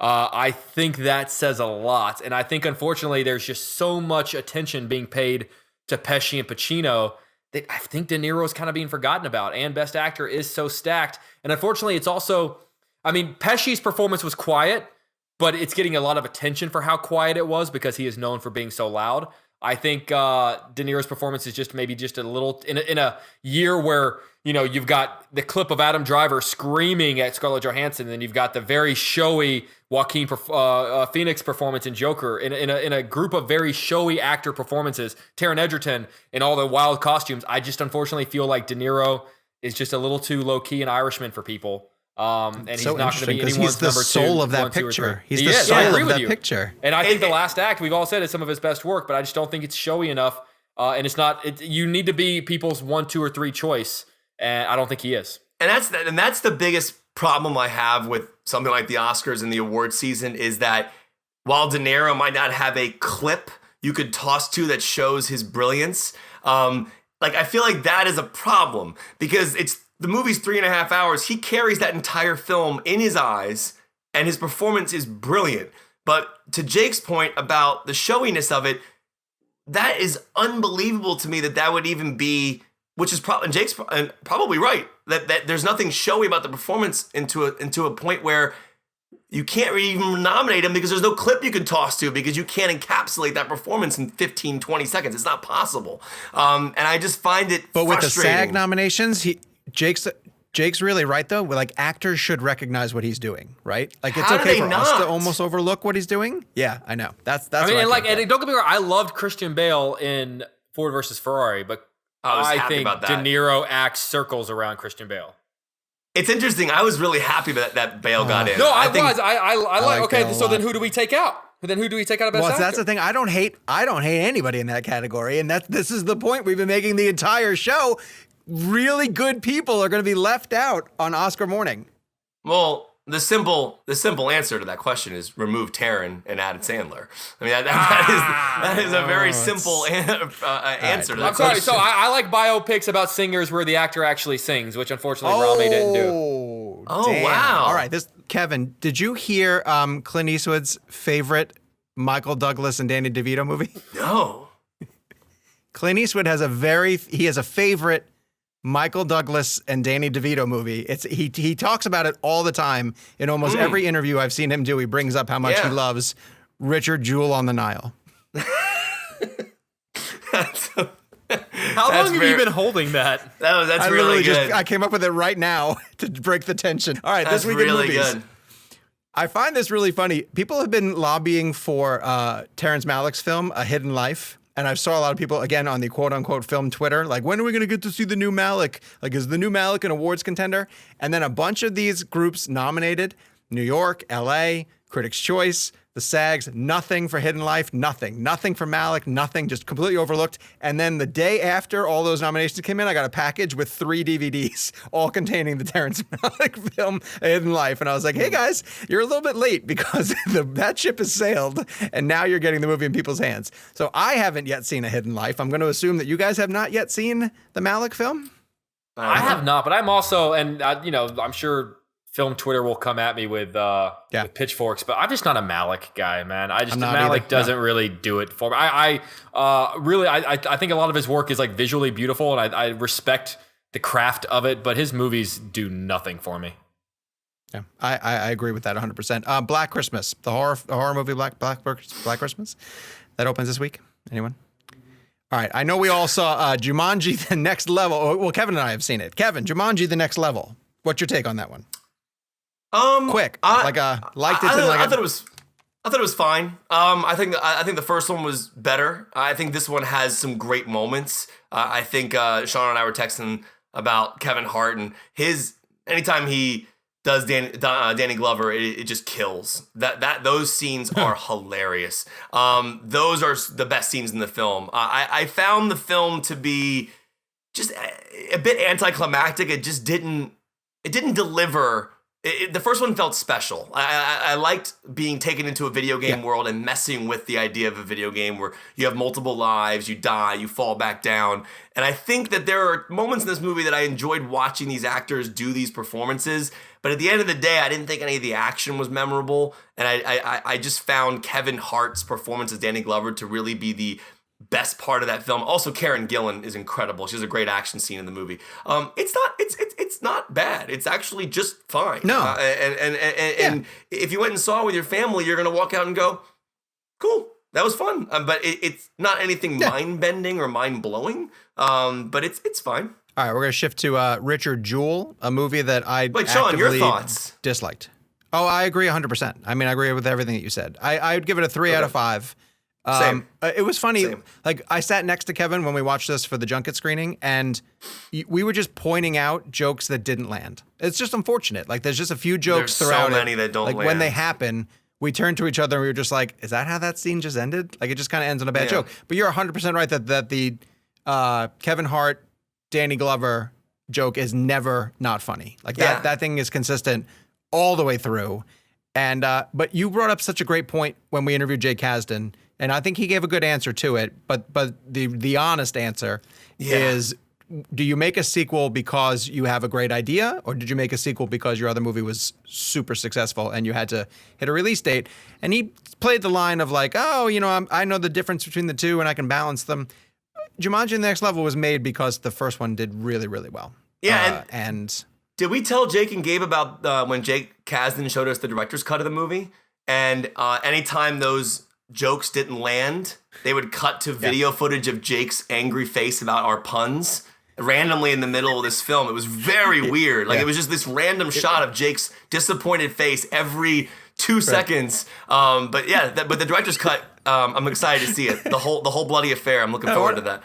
S3: I think that says a lot. And I think, unfortunately, there's just so much attention being paid to Pesci and Pacino that I think De Niro is kind of being forgotten about, and Best Actor is so stacked. And unfortunately, it's also, I mean, Pesci's performance was quiet, but it's getting a lot of attention for how quiet it was because he is known for being so loud. I think De Niro's performance is just maybe just a little, in a year where, you know, you've got the clip of Adam Driver screaming at Scarlett Johansson, and then you've got the very showy Joaquin Phoenix performance in Joker, in a group of very showy actor performances, Taron Egerton in all the wild costumes. I just unfortunately feel like De Niro is just a little too low-key an Irishman for people. And he's
S1: So
S3: not going to be
S1: interesting, 'cause
S3: anyone's
S1: he's the
S3: number
S1: soul
S3: two,
S1: of that
S3: 1, 2, or
S1: picture.
S3: 3.
S1: He's
S3: He
S1: the
S3: is.
S1: soul
S3: I agree
S1: of
S3: with
S1: that
S3: you.
S1: picture.
S3: And I think the last act, we've all said, is some of his best work, but I just don't think it's showy enough. And it's not. You need to be people's 1, 2, or 3 choice, and I don't think he is.
S2: And that's the biggest problem I have with something like the Oscars and the award season is that while De Niro might not have a clip you could toss to that shows his brilliance, like I feel like that is a problem because the movie's 3.5 hours. He carries that entire film in his eyes, and his performance is brilliant. But to Jake's point about the showiness of it, that is unbelievable to me that would even be, which is probably Jake's probably right, that there's nothing showy about the performance into a point where you can't even nominate him because there's no clip you can toss to because you can't encapsulate that performance in 15, 20 seconds. It's not possible. And I just find it
S1: But with the
S2: frustrating.
S1: SAG nominations, Jake's really right though. Like actors should recognize what he's doing, right? Like it's
S2: How do
S1: okay
S2: they
S1: for us to
S2: not?
S1: almost overlook what he's doing. Yeah, I know. That's.
S3: I mean,
S1: what
S3: and like,
S1: can't
S3: and don't get me wrong, I loved Christian Bale in Ford versus Ferrari, but
S2: I was happy
S3: think
S2: about that.
S3: De Niro acts circles around Christian Bale.
S2: It's interesting. I was really happy that Bale got in.
S3: No, I
S2: think,
S3: was. I like.
S1: like
S3: Okay,
S1: Bale a
S3: so then
S1: lot.
S3: who do we take out? Then who do we take out of best
S1: Well,
S3: actor?
S1: that's the thing. I don't hate anybody in that category, and this is the point we've been making the entire show. Really good people are going to be left out on Oscar morning.
S2: Well, the simple answer to that question is remove Taron and add Sandler. I mean, that is a very simple answer to that
S3: I'm sorry.
S2: question.
S3: So I like biopics about singers where the actor actually sings, which unfortunately Rami didn't do.
S2: Oh,
S1: damn.
S2: wow.
S1: All right, Kevin, did you hear Clint Eastwood's favorite Michael Douglas and Danny DeVito movie?
S2: No.
S1: Clint Eastwood has a favorite Michael Douglas and Danny DeVito movie. He talks about it all the time in almost every interview I've seen him do. He brings up how much he loves Richard Jewell on the Nile.
S3: How long have you been holding that?
S2: That's
S1: I
S2: really
S1: literally
S2: good.
S1: I came up with it right now to break the tension. All right,
S2: That's
S1: this week in
S2: really
S1: movies.
S2: good.
S1: I find this really funny. People have been lobbying for Terrence Malick's film, A Hidden Life. And I saw a lot of people, again, on the quote-unquote film Twitter, like, when are we going to get to see the new Malick? Like, is the new Malick an awards contender? And then a bunch of these groups nominated, New York, L.A., Critics' Choice, the SAGs, nothing for Hidden Life, nothing for Malick, nothing, just completely overlooked. And then the day after all those nominations came in, I got a package with 3 DVDs, all containing the Terrence Malick film, A Hidden Life. And I was like, hey guys, you're a little bit late because that ship has sailed and now you're getting the movie in people's hands. So I haven't yet seen A Hidden Life. I'm going to assume that you guys have not yet seen the Malick film.
S3: I have not, but I'm also, and I'm sure film Twitter will come at me with pitchforks, but I'm just not a Malick guy, man. Malick doesn't really do it for me. I think a lot of his work is like visually beautiful, and I respect the craft of it, but his movies do nothing for me.
S1: Yeah, I agree with that 100%. Black Christmas, the horror movie Black Christmas, that opens this week. Anyone? All right, I know we all saw Jumanji: The Next Level. Well, Kevin and I have seen it. Kevin, Jumanji: The Next Level. What's your take on that one? Quick, liked it.
S2: I thought it was fine. I think the first one was better. I think this one has some great moments. I think Sean and I were texting about Kevin Hart and anytime he does Danny Glover, it just kills. Those scenes are hilarious. Those are the best scenes in the film. I found the film to be just a bit anticlimactic. It just didn't deliver. The first one felt special. I liked being taken into a video game world and messing with the idea of a video game where you have multiple lives, you die, you fall back down. And I think that there are moments in this movie that I enjoyed watching these actors do these performances. But at the end of the day, I didn't think any of the action was memorable. And I just found Kevin Hart's performance as Danny Glover to really be the best part of that film. Also, Karen Gillan is incredible. She has a great action scene in the movie. It's not bad. It's actually just fine.
S1: No.
S2: And if you went and saw it with your family, you're gonna walk out and go, "Cool, that was fun." But it's not anything mind-bending or mind-blowing. But it's fine.
S1: All right, we're gonna shift to Richard Jewell, a movie that I
S2: Sean, your thoughts?
S1: Disliked. Oh, I agree 100%. I mean, I agree with everything that you said. I'd give it a 3 out of 5.
S2: Same.
S1: It was funny.
S2: Same.
S1: Like I sat next to Kevin when we watched this for the junket screening, and we were just pointing out jokes that didn't land. It's just unfortunate. Like there's just a few jokes
S2: There's
S1: throughout
S2: so many that don't
S1: like
S2: land.
S1: when they happen, we turned to each other and we were just like, "Is that how that scene just ended?" Like it just kind of ends on a bad joke. But you're 100% right that the Kevin Hart, Danny Glover joke is never not funny. Like that thing is consistent all the way through. And but you brought up such a great point when we interviewed Jay Kasdan, and I think he gave a good answer to it. But the honest answer is, do you make a sequel because you have a great idea, or did you make a sequel because your other movie was super successful and you had to hit a release date? And he played the line of like, oh, I know the difference between the two and I can balance them. Jumanji: The Next Level was made because the first one did really, really well.
S2: Yeah,
S1: and
S2: did we tell Jake and Gabe about when Jake Kasdan showed us the director's cut of the movie? And anytime those jokes didn't land, they would cut to video footage of Jake's angry face about our puns randomly in the middle of this film. It was very weird. Like it was just this random shot of Jake's disappointed face every 2 seconds. But the director's cut, I'm excited to see it. The whole bloody affair. I'm looking forward to that.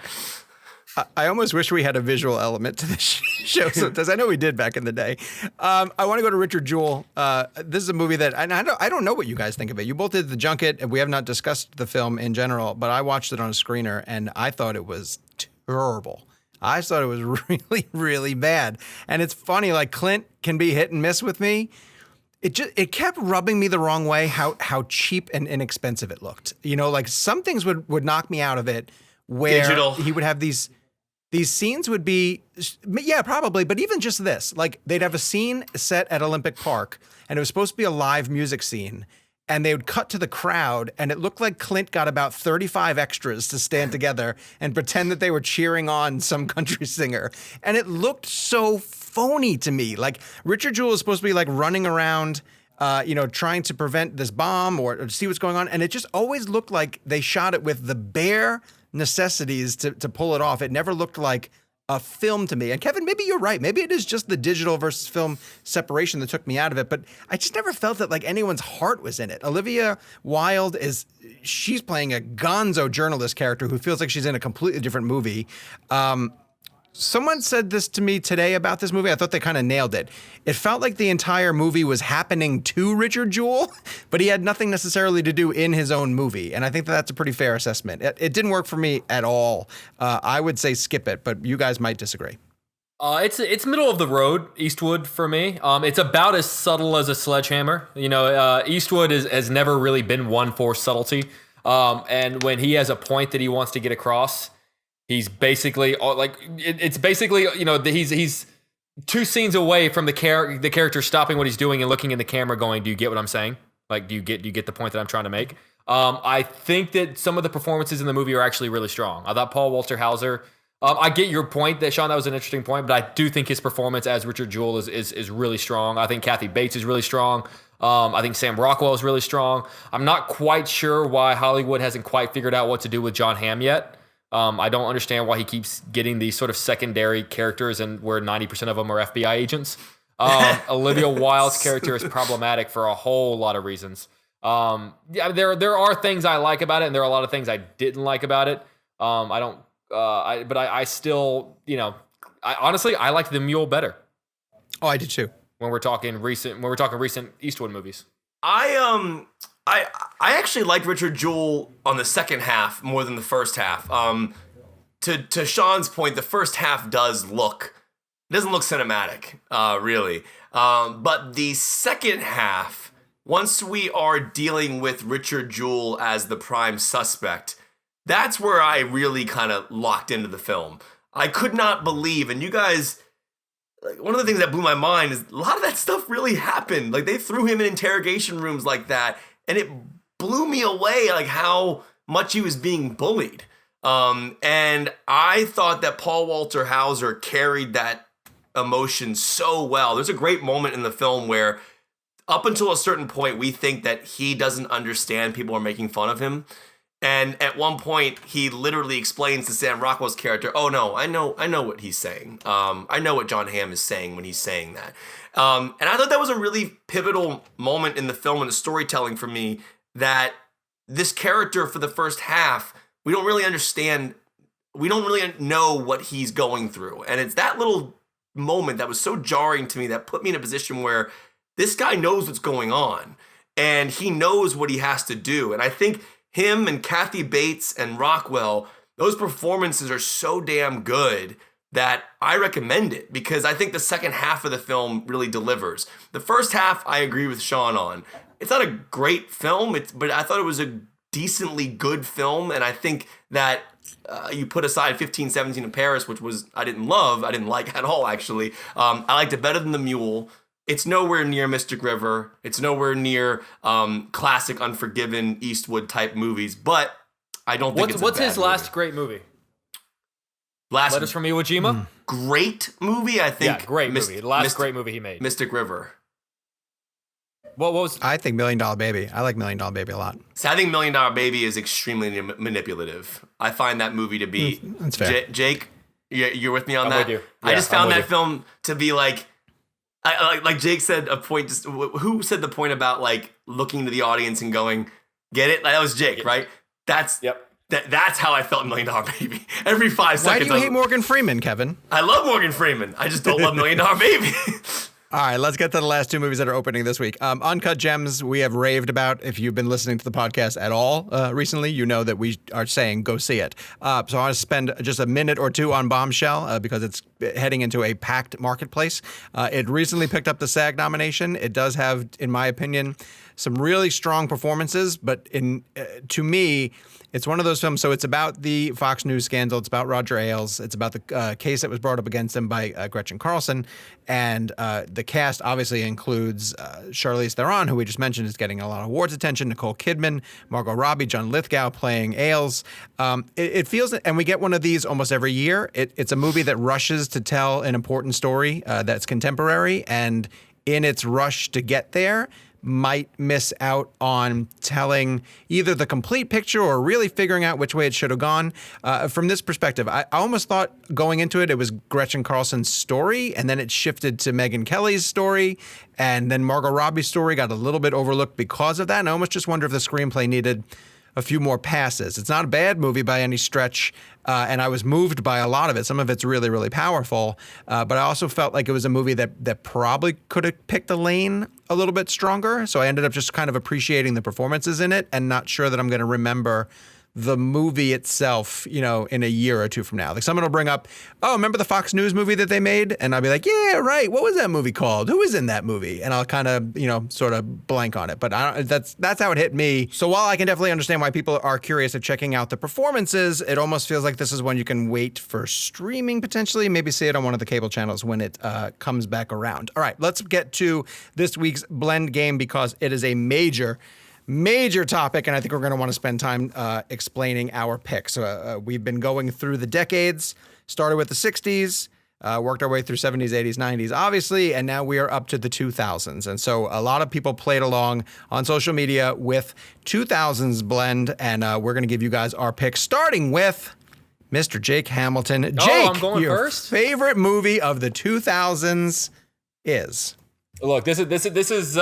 S1: I almost wish we had a visual element to this show, because I know we did back in the day. I want to go to Richard Jewell. This is a movie that I don't know what you guys think of it. You both did the junket, and we have not discussed the film in general, but I watched it on a screener, and I thought it was terrible. I thought it was really, really bad. And it's funny, like Clint can be hit and miss with me. It kept rubbing me the wrong way how cheap and inexpensive it looked. Like some things would knock me out of it, where
S2: Digital.
S1: he would have these scenes would be, probably, but even just this, like they'd have a scene set at Olympic Park and it was supposed to be a live music scene, and they would cut to the crowd and it looked like Clint got about 35 extras to stand together and pretend that they were cheering on some country singer. And it looked so phony to me. Like Richard Jewell is supposed to be like running around, trying to prevent this bomb or see what's going on. And it just always looked like they shot it with the bare necessities to pull it off. It never looked like a film to me. And Kevin, maybe you're right. Maybe it is just the digital versus film separation that took me out of it. But I just never felt that like anyone's heart was in it. Olivia Wilde she's playing a gonzo journalist character who feels like she's in a completely different movie. Someone said this to me today about this movie. I thought they kind of nailed it. It felt like the entire movie was happening to Richard Jewell, but he had nothing necessarily to do in his own movie. And I think that's a pretty fair assessment. It didn't work for me at all. I would say skip it, but you guys might disagree.
S3: It's middle of the road, Eastwood, for me. It's about as subtle as a sledgehammer. Eastwood has never really been one for subtlety. And when he has a point that he wants to get across, he's basically it's basically, he's 2 scenes away from the character stopping what he's doing and looking in the camera going, do you get what I'm saying? Like, do you get the point that I'm trying to make? I think that some of the performances in the movie are actually really strong. I thought Paul Walter Hauser, I get your point that, Sean, that was an interesting point, but I do think his performance as Richard Jewell is really strong. I think Kathy Bates is really strong. I think Sam Rockwell is really strong. I'm not quite sure why Hollywood hasn't quite figured out what to do with John Hamm yet. I don't understand why he keeps getting these sort of secondary characters and where 90% of them are FBI agents. Olivia Wilde's character is problematic for a whole lot of reasons. There are things I like about it, and there are a lot of things I didn't like about it. I still, honestly, I liked The Mule better.
S1: Oh, I did too.
S3: When we're talking recent Eastwood movies.
S2: I actually liked Richard Jewell on the second half more than the first half. To Sean's point, the first half doesn't look cinematic, really. But the second half, once we are dealing with Richard Jewell as the prime suspect, that's where I really kind of locked into the film. I could not believe, and you guys, like, one of the things that blew my mind is a lot of that stuff really happened. Like, they threw him in interrogation rooms like that, and it blew me away, like how much he was being bullied. And I thought that Paul Walter Hauser carried that emotion so well. There's a great moment in the film where up until a certain point, we think that he doesn't understand people are making fun of him. And at one point, he literally explains to Sam Rockwell's character, "Oh no, I know what he's saying. I know what John Hamm is saying when he's saying that." And I thought that was a really pivotal moment in the film and the storytelling for me, that this character for the first half, we don't really understand. We don't really know what he's going through. And it's that little moment that was so jarring to me that put me in a position where this guy knows what's going on and he knows what he has to do. And I think him and Kathy Bates and Rockwell, those performances are so damn good that I recommend it, because I think the second half of the film really delivers. The first half, I agree with Sean on. It's not a great film, but I thought it was a decently good film, and I think that you put aside 1517 in Paris, which I didn't like at all, actually. I liked it better than The Mule. It's nowhere near Mystic River. It's nowhere near classic Unforgiven Eastwood type movies, but I don't think
S3: what's his last great movie? Letters from Iwo Jima?
S2: Great movie, I think.
S3: Yeah, great movie. The last great movie he made.
S2: Mystic River.
S3: What was?
S1: I think $1 Million Baby. I like $1 Million Baby a lot.
S2: So I think $1 Million Baby is extremely manipulative. I find that movie to be.
S1: That's fair.
S2: Jake, you're with me on that?
S3: With you.
S2: I just
S3: I'm
S2: found
S3: with
S2: that
S3: you.
S2: film to be like Jake said a point. Who said the point about like looking to the audience and going, "Get it?" Like, that was Jake, right? That's That's how I felt in $1 Million Baby. Every 5 seconds.
S1: Why do you hate Morgan Freeman, Kevin?
S2: I love Morgan Freeman. I just don't love $1 Million Baby.
S1: All right, let's get to the last two movies that are opening this week. Uncut Gems, we have raved about. If you've been listening to the podcast at all recently, you know that we are saying go see it. So I want to spend just a minute or two on Bombshell because it's heading into a packed marketplace. It recently picked up the SAG nomination. It does have, in my opinion, some really strong performances, but to me, it's one of those films. So it's about the Fox News scandal. It's about Roger Ailes. It's about the case that was brought up against him by Gretchen Carlson. And the cast obviously includes Charlize Theron, who we just mentioned is getting a lot of awards attention, Nicole Kidman, Margot Robbie, John Lithgow playing Ailes. It feels, and we get one of these almost every year. It's a movie that rushes to tell an important story that's contemporary, and in its rush to get there, might miss out on telling either the complete picture or really figuring out which way it should have gone. From this perspective, I almost thought going into it was Gretchen Carlson's story, and then it shifted to Megyn Kelly's story, and then Margot Robbie's story got a little bit overlooked because of that. And I almost just wonder if the screenplay needed a few more passes. It's not a bad movie by any stretch, and I was moved by a lot of it. Some of it's really, really powerful, but I also felt like it was a movie that probably could have picked a lane a little bit stronger. So I ended up just kind of appreciating the performances in it and not sure that I'm going to remember the movie itself, in a year or two from now. Like someone will bring up, oh, remember the Fox News movie that they made? And I'll be like, yeah, right. What was that movie called? Who was in that movie? And I'll kind of, sort of blank on it. But that's how it hit me. So while I can definitely understand why people are curious of checking out the performances, it almost feels like this is one you can wait for streaming potentially. Maybe see it on one of the cable channels when it comes back around. All right, let's get to this week's BlendGame because it is a major topic, and I think we're going to want to spend time explaining our picks. So we've been going through the decades, started with the 60s, worked our way through 70s, 80s, 90s, obviously, and now we are up to the 2000s. And so a lot of people played along on social media with 2000s Blend, and we're going to give you guys our picks, starting with Mr. Jake Hamilton. Jake,
S3: I'm going
S1: your
S3: first?
S1: favorite movie of the 2000s is?
S3: Look, this is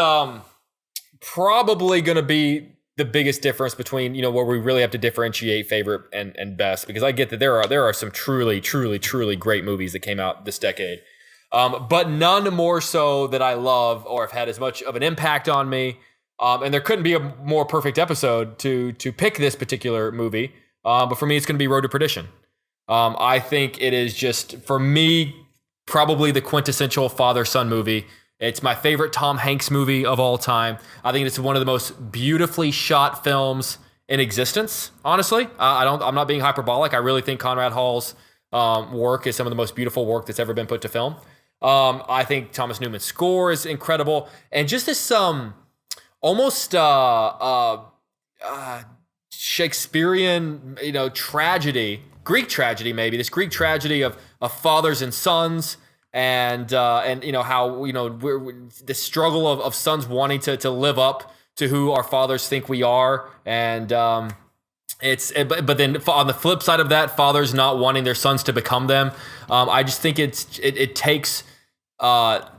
S3: probably going to be the biggest difference between, where we really have to differentiate favorite and best, because I get that there are some truly great movies that came out this decade. But none more so that I love or have had as much of an impact on me. And there couldn't be a more perfect episode to pick this particular movie. But for me, it's going to be Road to Perdition. I think it is just, for me, probably the quintessential father-son movie. It's my favorite Tom Hanks movie of all time. I think it's one of the most beautifully shot films in existence, honestly. I'm not being hyperbolic. I really think Conrad Hall's work is some of the most beautiful work that's ever been put to film. I think Thomas Newman's score is incredible. And just this almost Shakespearean, tragedy, Greek tragedy maybe, this Greek tragedy of fathers and sons, and how we're the struggle of sons wanting to live up to who our fathers think we are, and but then on the flip side of that, fathers not wanting their sons to become them. I just think it takes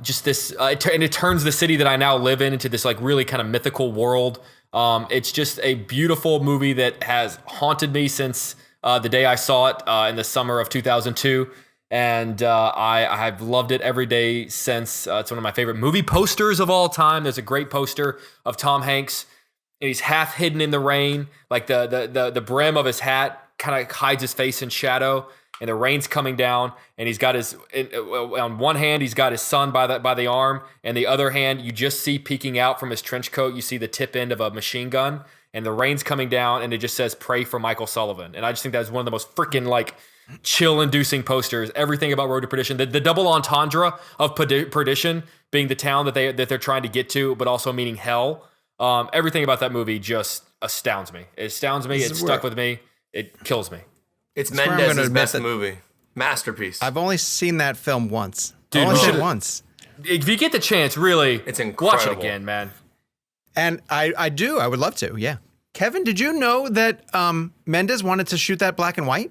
S3: just this and it turns the city that I now live in into this like really kind of mythical world It's just a beautiful movie that has haunted me since the day I saw it in the summer of 2002. And I've loved it every day since. It's one of my favorite movie posters of all time. There's a great poster of Tom Hanks, and he's half hidden in the rain. Like the brim of his hat kind of hides his face in shadow, and the rain's coming down, and he's got on one hand, he's got his son by the arm, and the other hand, you just see peeking out from his trench coat, you see the tip end of a machine gun, and the rain's coming down, and it just says, "Pray for Michael Sullivan." And I just think that's one of the most freaking chill-inducing posters. Everything about Road to Perdition, the double entendre of Perdition being the town that they're trying to get to, but also meaning hell. Everything about that movie just astounds me. It astounds me. It's stuck with me. It kills me.
S2: It's Mendes' best movie. Masterpiece.
S1: I've only seen that film once.
S3: Dude,
S1: only seen it once.
S3: If you get the chance, really,
S2: it's incredible.
S3: Watch it again, man.
S1: And I do. I would love to. Yeah. Kevin, did you know that Mendes wanted to shoot that black and white?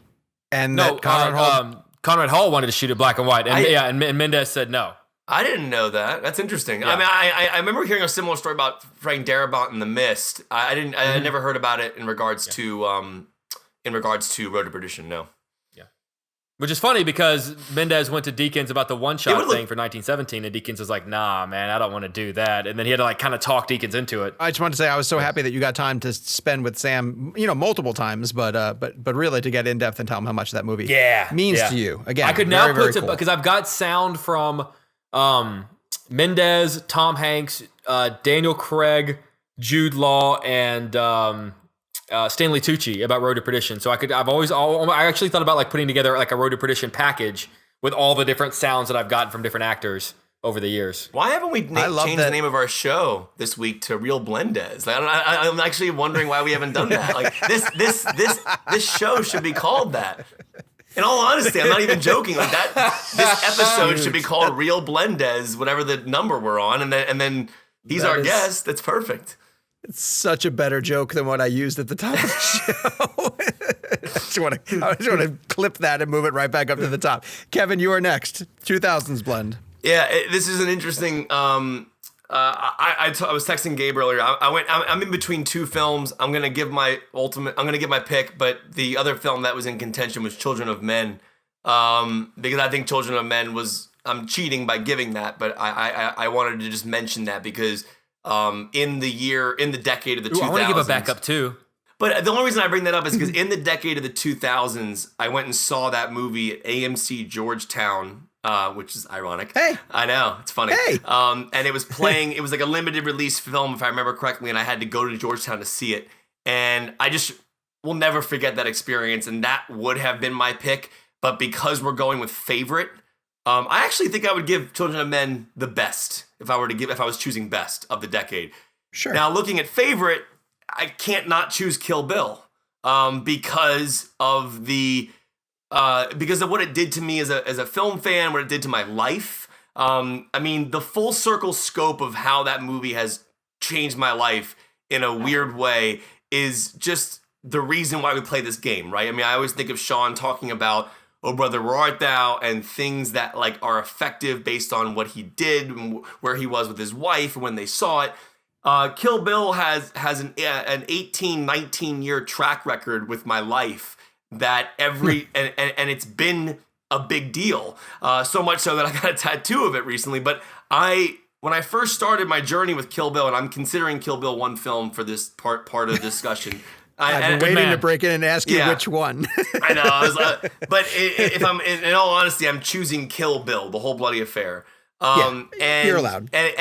S1: And
S3: no, Conrad Hall wanted to shoot it black and white, and Mendes said no.
S2: I didn't know that. That's interesting. Yeah. I mean, I remember hearing a similar story about Frank Darabont in The Mist. I never heard about it in regards to Road to Perdition. No.
S3: Yeah. Which is funny because Mendes went to Deakins about the one shot thing for 1917, and Deakins was like, "Nah, man, I don't want to do that." And then he had to kind of talk Deakins into it.
S1: I just wanted to say I was so happy that you got time to spend with Sam, multiple times, but really to get in depth and tell him how much that movie means to you. Again,
S3: I could now put it because I've got sound from Mendes, Tom Hanks, Daniel Craig, Jude Law, and Stanley Tucci about Road to Perdition. So I actually thought about putting together a Road to Perdition package with all the different sounds that I've gotten from different actors over the years.
S2: Why haven't we changed the name of our show this week to ReelBlend? I'm actually wondering why we haven't done that. This show should be called that. In all honesty, I'm not even joking. This episode should be called ReelBlend, whatever the number we're on, and then he's our guest. That's perfect.
S1: It's such a better joke than what I used at the top of the show. I just want to clip that and move it right back up to the top. Kevin, you are next. 2000s blend.
S2: Yeah, this is an interesting. I was texting Gabe earlier. I'm in between two films. I'm gonna give my pick, but the other film that was in contention was Children of Men, because I think Children of Men was. I'm cheating by giving that, but I wanted to just mention that because in the decade of the 2000s.
S3: I want to give a backup too.
S2: But the only reason I bring that up is because in the decade of the 2000s, I went and saw that movie at AMC Georgetown. Which is ironic.
S1: Hey.
S2: I know. It's funny.
S1: Hey.
S2: And it was playing, it was like a limited release film, if I remember correctly, and I had to go to Georgetown to see it. And I just will never forget that experience, and that would have been my pick. But because we're going with favorite, I actually think I would give Children of Men the best if I was choosing best of the decade.
S1: Sure.
S2: Now, looking at favorite, I can't not choose Kill Bill because of what it did to me as a film fan, what it did to my life. I mean, the full circle scope of how that movie has changed my life in a weird way is just the reason why we play this game, right? I mean, I always think of Sean talking about, "Oh brother, where art thou?" and things that are effective based on what he did, and where he was with his wife, and when they saw it. Kill Bill has an 18, 19 year track record with my life. That and it's been a big deal, so much so that I got a tattoo of it recently. But when I first started my journey with Kill Bill, and I'm considering Kill Bill one film for this part of the discussion.
S1: I've been waiting to break in and ask you which one.
S2: I know, but if I'm in all honesty, I'm choosing Kill Bill, the whole bloody affair.
S1: And you're allowed.
S2: And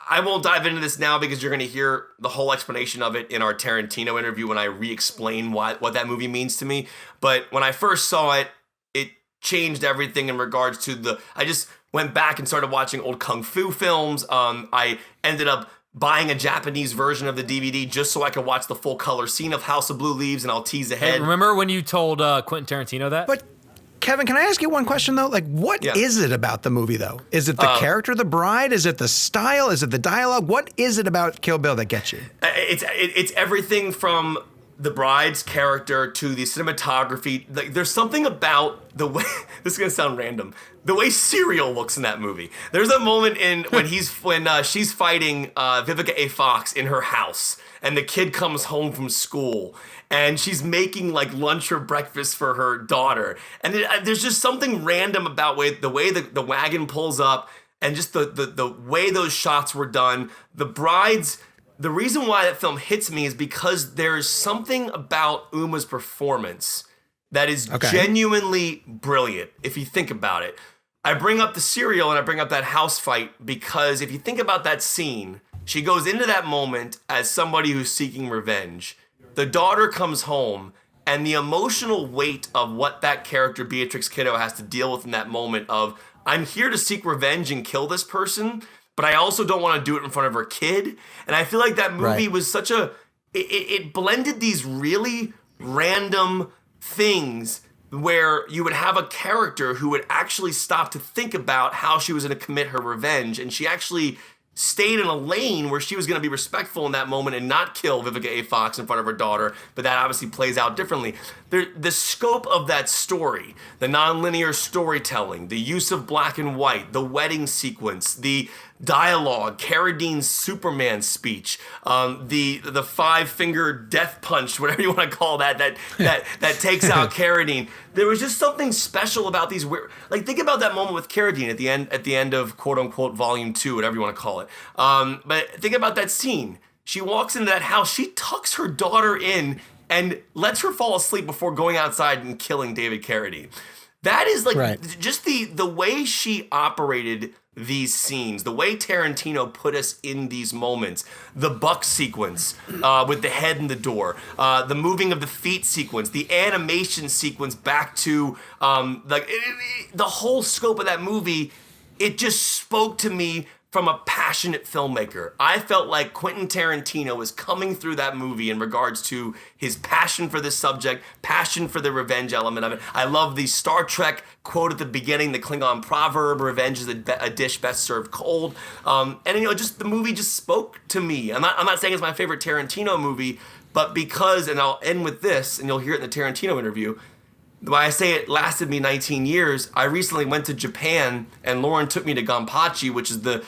S2: I won't dive into this now because you're going to hear the whole explanation of it in our Tarantino interview when I re-explain what that movie means to me. But when I first saw it, it changed everything in regards to I just went back and started watching old Kung Fu films. I ended up buying a Japanese version of the DVD just so I could watch the full color scene of House of Blue Leaves, and I'll tease ahead.
S3: Hey, remember when you told Quentin Tarantino that?
S1: But Kevin, can I ask you one question though? What is it about the movie though? Is it the character of the bride? Is it the style? Is it the dialogue? What is it about Kill Bill that gets you?
S2: It's everything from the bride's character to the cinematography. Like, there's something about the way this is gonna sound random. The way Serial looks in that movie. There's a moment when she's fighting Vivica A. Fox in her house, and the kid comes home from school, and she's making like lunch or breakfast for her daughter, and there's just something random about the way the wagon pulls up, and just the way those shots were done. The reason why that film hits me is because there's something about Uma's performance that is genuinely brilliant, if you think about it. I bring up the Serial and I bring up that house fight because if you think about that scene, she goes into that moment as somebody who's seeking revenge. The daughter comes home, and the emotional weight of what that character, Beatrix Kiddo, has to deal with in that moment of, I'm here to seek revenge and kill this person, but I also don't want to do it in front of her kid. And I feel like that movie was such it blended these really random things where you would have a character who would actually stop to think about how she was going to commit her revenge. And she actually stayed in a lane where she was going to be respectful in that moment and not kill Vivica A. Fox in front of her daughter, but that obviously plays out differently. The scope of that story, the nonlinear storytelling, the use of black and white, the wedding sequence, the dialogue, Carradine's Superman speech, the five-finger death punch, whatever you want to call that takes out Carradine. There was just something special about these weird, like, think about that moment with Carradine at the end of quote unquote volume 2, whatever you want to call it. But think about that scene. She walks into that house, she tucks her daughter in and lets her fall asleep before going outside and killing David Carradine. That is like just the way she operated these scenes, the way Tarantino put us in these moments, the buck sequence with the head in the door, the moving of the feet sequence, the animation sequence back to the whole scope of that movie, it just spoke to me from a passionate filmmaker. I felt like Quentin Tarantino was coming through that movie in regards to his passion for this subject, passion for the revenge element of it. I love the Star Trek quote at the beginning, the Klingon proverb, revenge is a dish best served cold. And just the movie just spoke to me. I'm not saying it's my favorite Tarantino movie, but because, and I'll end with this, and you'll hear it in the Tarantino interview, why I say it lasted me 19 years, I recently went to Japan, and Lauren took me to Gonpachi, which is the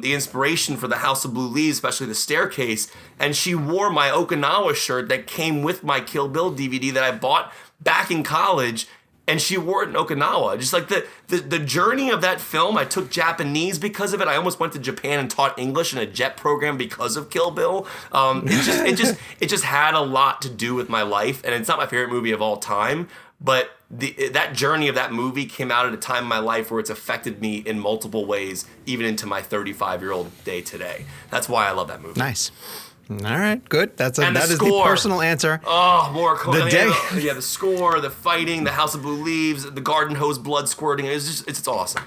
S2: inspiration for the House of Blue Leaves, especially the staircase, and she wore my Okinawa shirt that came with my Kill Bill DVD that I bought back in college, and she wore it in Okinawa. Just like the journey of that film, I took Japanese because of it. I almost went to Japan and taught English in a JET program because of Kill Bill. It just had a lot to do with my life, and it's not my favorite movie of all time, but that journey of that movie came out at a time in my life where it's affected me in multiple ways, even into my 35-year-old day today. That's why I love that movie.
S1: Nice. All right, good. That is the personal answer.
S2: Oh, more the score, the fighting, the House of Blue Leaves, the garden hose blood squirting. It's awesome.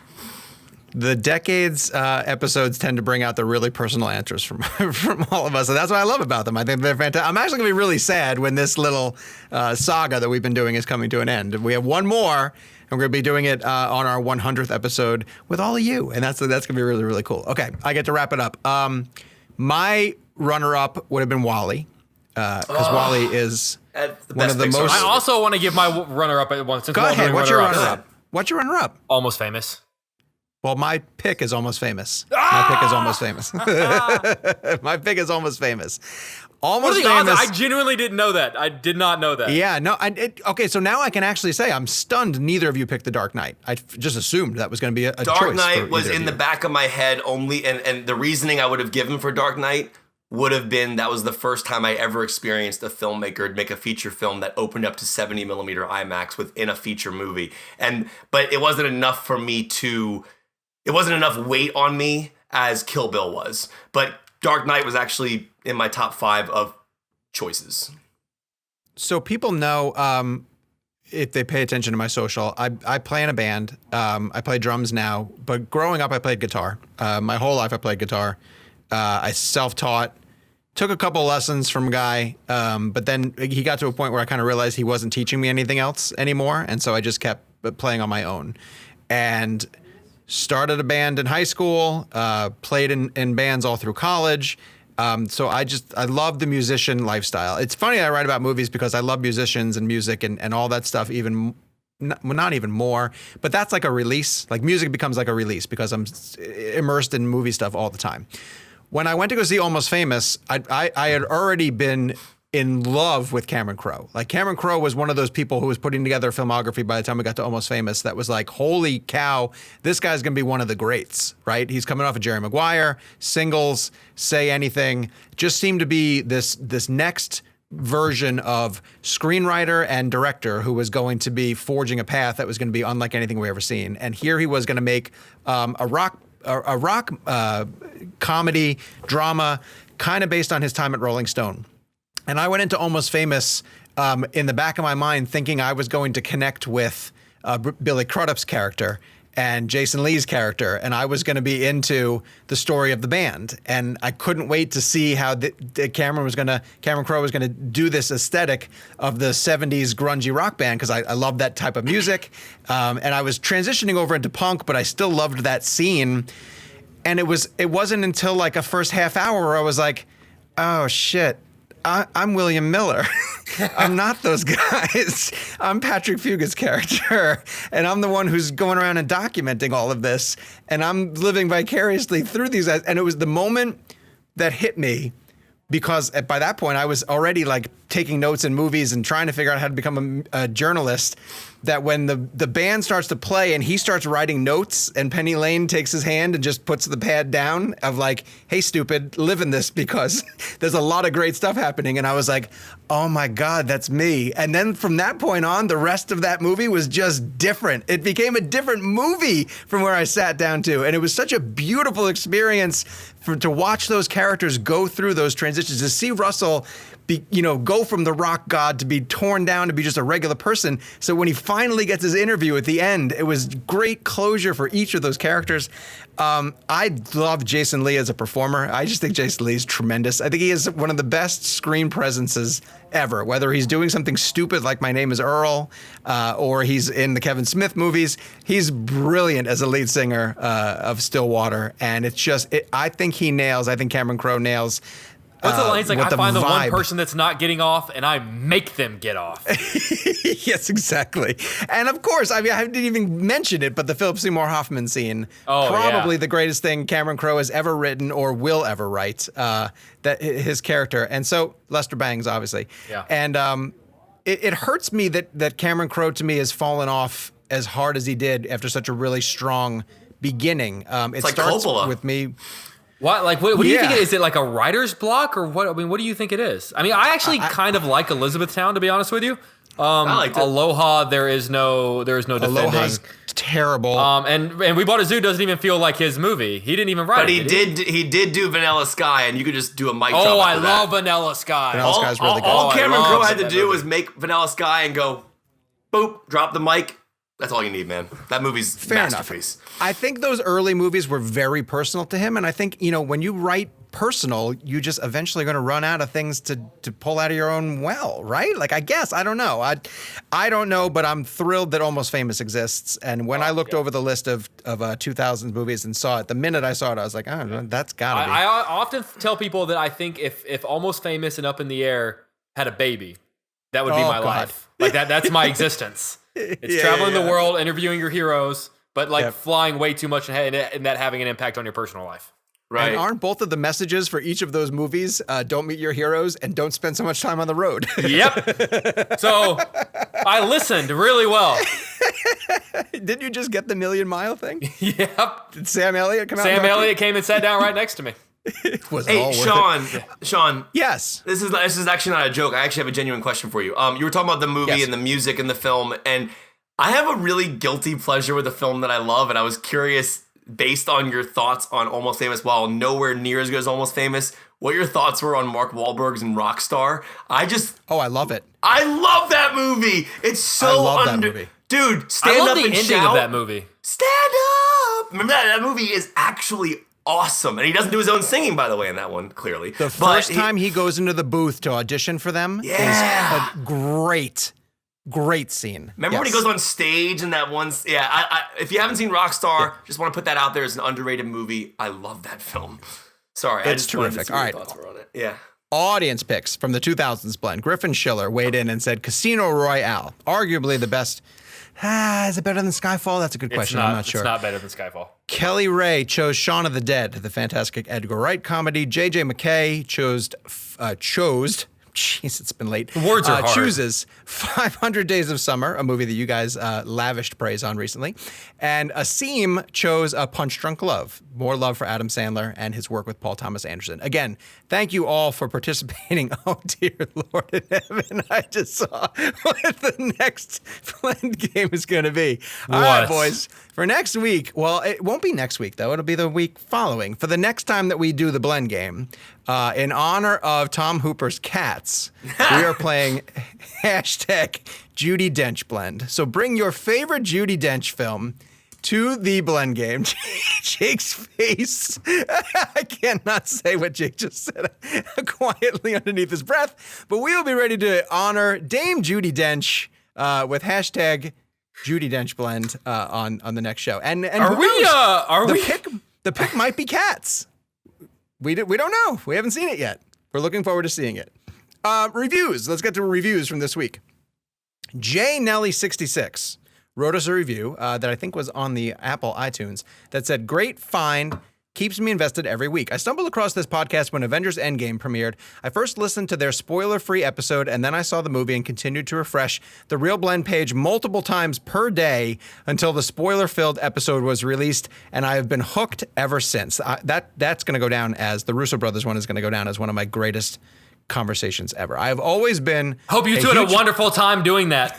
S1: The Decades episodes tend to bring out the really personal answers from all of us, and that's what I love about them. I think they're fantastic. I'm actually going to be really sad when this little saga that we've been doing is coming to an end. We have one more, and we're going to be doing it on our 100th episode with all of you, and that's going to be really, really cool. Okay, I get to wrap it up. My runner-up would have been WALL-E, because WALL-E is one of the most...
S3: I also want to give my runner-up at once.
S1: Go ahead, what's your runner-up? What's your runner-up?
S3: Almost Famous.
S1: Well, my pick is Almost Famous. My pick is Almost Famous. My pick is Almost Famous. Almost Famous.
S3: I genuinely didn't know that. I did not know that.
S1: Yeah, no. Okay, so now I can actually say I'm stunned neither of you picked The Dark Knight. I just assumed that was going to be a choice.
S2: Dark Knight was in the back of my head only, and the reasoning I would have given for Dark Knight would have been that was the first time I ever experienced a filmmaker make a feature film that opened up to 70 millimeter IMAX within a feature movie. But it wasn't enough for me to... It wasn't enough weight on me as Kill Bill was. But Dark Knight was actually in my top 5 of choices.
S1: So people know, if they pay attention to my social, I play in a band. I play drums now, but growing up I played guitar. My whole life I played guitar. I self-taught, took a couple lessons from a guy, but then he got to a point where I kind of realized he wasn't teaching me anything else anymore, and so I just kept playing on my own. And started a band in high school, played in bands all through college, So I love the musician lifestyle. It's funny I write about movies because I love musicians and music and all that stuff not even more, but that's like a release. Like music becomes like a release because I'm immersed in movie stuff all the time. When I went to go see Almost Famous, I had already been in love with Cameron Crowe. Like Cameron Crowe was one of those people who was putting together a filmography by the time we got to Almost Famous that was like, holy cow, this guy's gonna be one of the greats, right? He's coming off of Jerry Maguire, Singles, Say Anything, just seemed to be this next version of screenwriter and director who was going to be forging a path that was going to be unlike anything we ever seen. And here he was going to make a rock comedy drama, kind of based on his time at Rolling Stone. And I went into Almost Famous in the back of my mind thinking I was going to connect with Billy Crudup's character and Jason Lee's character, and I was going to be into the story of the band. And I couldn't wait to see how Cameron Crowe was going to do this aesthetic of the 70s grungy rock band, because I love that type of music. And I was transitioning over into punk, but I still loved that scene. And it wasn't until like a first half hour where I was like, oh shit, I'm William Miller. I'm not those guys. I'm Patrick Fuga's character. And I'm the one who's going around and documenting all of this. And I'm living vicariously through these guys. And it was the moment that hit me, because by that point I was already like taking notes in movies and trying to figure out how to become a journalist, that when the band starts to play and he starts writing notes and Penny Lane takes his hand and just puts the pad down of like, hey, stupid, live in this because there's a lot of great stuff happening. And I was like, oh my God, that's me. And then from that point on, the rest of that movie was just different. It became a different movie from where I sat down to. And it was such a beautiful experience to watch those characters go through those transitions, to see Russell go from the rock god to be torn down to be just a regular person. So when he finally gets his interview at the end, it was great closure for each of those characters. I love Jason Lee as a performer. I just think Jason Lee is tremendous. I think he is one of the best screen presences ever, whether he's doing something stupid like My Name is Earl, or he's in the Kevin Smith movies. He's brilliant as a lead singer of Stillwater. And it's just, I think Cameron Crowe nails.
S3: What's the line? It's like, I find the one
S1: vibe.
S3: person that's not getting off and I make them get off.
S1: Yes, exactly. And of course, I didn't even mention it, but the Philip Seymour Hoffman scene, probably the greatest thing Cameron Crowe has ever written or will ever write, that his character. And so Lester Bangs, obviously. Yeah. And it hurts me that Cameron Crowe to me has fallen off as hard as he did after such a really strong beginning. It
S2: like
S1: starts
S2: Coppola.
S1: with me.
S3: What do you think it is? Is it like a writer's block or what? I mean, what do you think it is? I mean, I actually kind of like Elizabethtown, to be honest with you.
S2: I liked it.
S3: Aloha, there is no defending.
S1: Aloha's terrible.
S3: And We Bought a Zoo doesn't even feel like his movie. He didn't even write it.
S2: But he did do Vanilla Sky, and you could just do a mic drop.
S3: Oh, I
S2: after
S3: love
S2: that.
S3: Vanilla Sky.
S1: Vanilla Sky's really good.
S2: All Cameron Crowe had to do
S3: movie.
S2: was make Vanilla Sky and go, boop, drop the mic. That's all you need, man. That movie's
S1: Fair
S2: masterpiece.
S1: enough. I think those early movies were very personal to him, and I think, when you write personal, you just eventually going to run out of things to pull out of your own well, right? Like, I guess, I don't know. I don't know, but I'm thrilled that Almost Famous exists. And when I looked over the list of 2000s movies and saw it, the minute I saw it, I was like, oh, that's gotta be.
S3: I often tell people that I think if Almost Famous and Up in the Air had a baby, that would be my life. Like that's my existence. It's traveling the world, interviewing your heroes, but flying way too much and that having an impact on your personal life.
S2: Right.
S1: And aren't both of the messages for each of those movies, don't meet your heroes and don't spend so much time on the road?
S3: Yep. So I listened really well.
S1: Didn't you just get the Million Mile thing?
S3: Yep.
S1: Did Sam Elliott come out?
S3: Sam Elliott came and sat down right next to me.
S1: Was
S2: Hey, Sean.
S1: Yes.
S2: This is actually not a joke. I actually have a genuine question for you. You were talking about the movie and the music and the film, and I have a really guilty pleasure with a film that I love, and I was curious, based on your thoughts on Almost Famous, while nowhere near as good as Almost Famous, what your thoughts were on Mark Wahlberg's and Rockstar.
S1: I love it.
S2: I love that movie. It's so
S1: that movie.
S2: Dude, stand
S3: I love
S2: up
S3: the
S2: and
S3: ending
S2: shout.
S3: of that movie.
S2: Stand up. Remember that movie is actually awesome. And he doesn't do his own singing, by the way, in that one, clearly.
S1: The first time he goes into the booth to audition for them is a great scene.
S2: Remember when he goes on stage in that one? Yeah, I if you haven't seen Rockstar, just want to put that out there as an underrated movie. I love that film. Sorry,
S1: It's terrific. All right.
S2: Thoughts were on it. Yeah.
S1: Audience picks from the 2000s blend. Griffin Schiller weighed in and said Casino Royale, arguably the best. Is it better than Skyfall? That's a good question. I'm not sure.
S3: It's not better than Skyfall.
S1: Kelly Ray chose Shaun of the Dead, the fantastic Edgar Wright comedy. JJ McKay chose, jeez, it's been late.
S3: The words are hard.
S1: Chooses 500 Days of Summer, a movie that you guys lavished praise on recently. And Asim chose A Punch Drunk Love, more love for Adam Sandler and his work with Paul Thomas Anderson. Again, thank you all for participating. Oh, dear Lord in heaven, I just saw what the next blend game is going to be. All right, boys. For next week, well, it won't be next week, though. It'll be the week following. For the next time that we do the blend game, in honor of Tom Hooper's cats, we are playing hashtag Judi Dench blend. So bring your favorite Judi Dench film to the blend game. Jake's face. I cannot say what Jake just said quietly underneath his breath, but we will be ready to honor Dame Judi Dench with hashtag Judi Dench blend on the next show. And the pick might be cats. We don't know. We haven't seen it yet. We're looking forward to seeing it. Reviews. Let's get to reviews from this week. J Nelly66 wrote us a review that I think was on the Apple iTunes that said, "Great find. Keeps me invested every week. I stumbled across this podcast when Avengers Endgame premiered. I first listened to their spoiler-free episode, and then I saw the movie and continued to refresh the ReelBlend page multiple times per day until the spoiler-filled episode was released, and I have been hooked ever since." That's going to go down as, the Russo brothers one is going to go down as one of my greatest conversations ever. I have always been...
S3: Hope you two had a wonderful time doing that.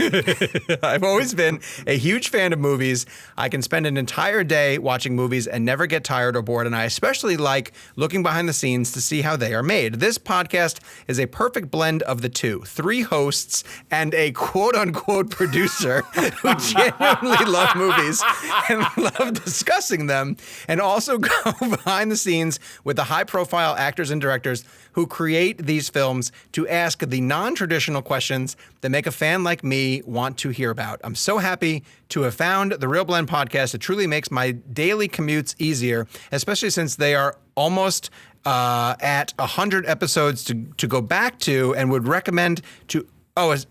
S1: I've always been a huge fan of movies. I can spend an entire day watching movies and never get tired or bored, and I especially like looking behind the scenes to see how they are made. This podcast is a perfect blend of the two. 3 hosts and a quote-unquote producer who genuinely love movies and love discussing them, and also go behind the scenes with the high-profile actors and directors who create these films to ask the non-traditional questions that make a fan like me want to hear about. I'm so happy to have found the ReelBlend podcast. It truly makes my daily commutes easier, especially since they are almost at 100 episodes to go back to, and would recommend to...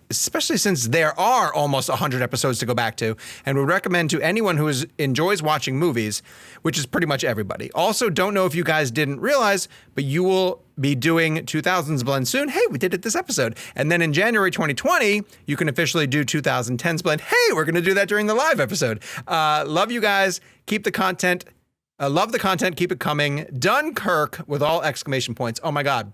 S1: especially since there are almost 100 episodes to go back to, and would recommend to anyone who enjoys watching movies, which is pretty much everybody. Also, don't know if you guys didn't realize, but you will be doing 2000s blend soon. Hey, we did it this episode. And then in January 2020, you can officially do 2010s blend. Hey, we're going to do that during the live episode. Love you guys. Keep the content. Love the content. Keep it coming. Dunkirk with all exclamation points. Oh my God.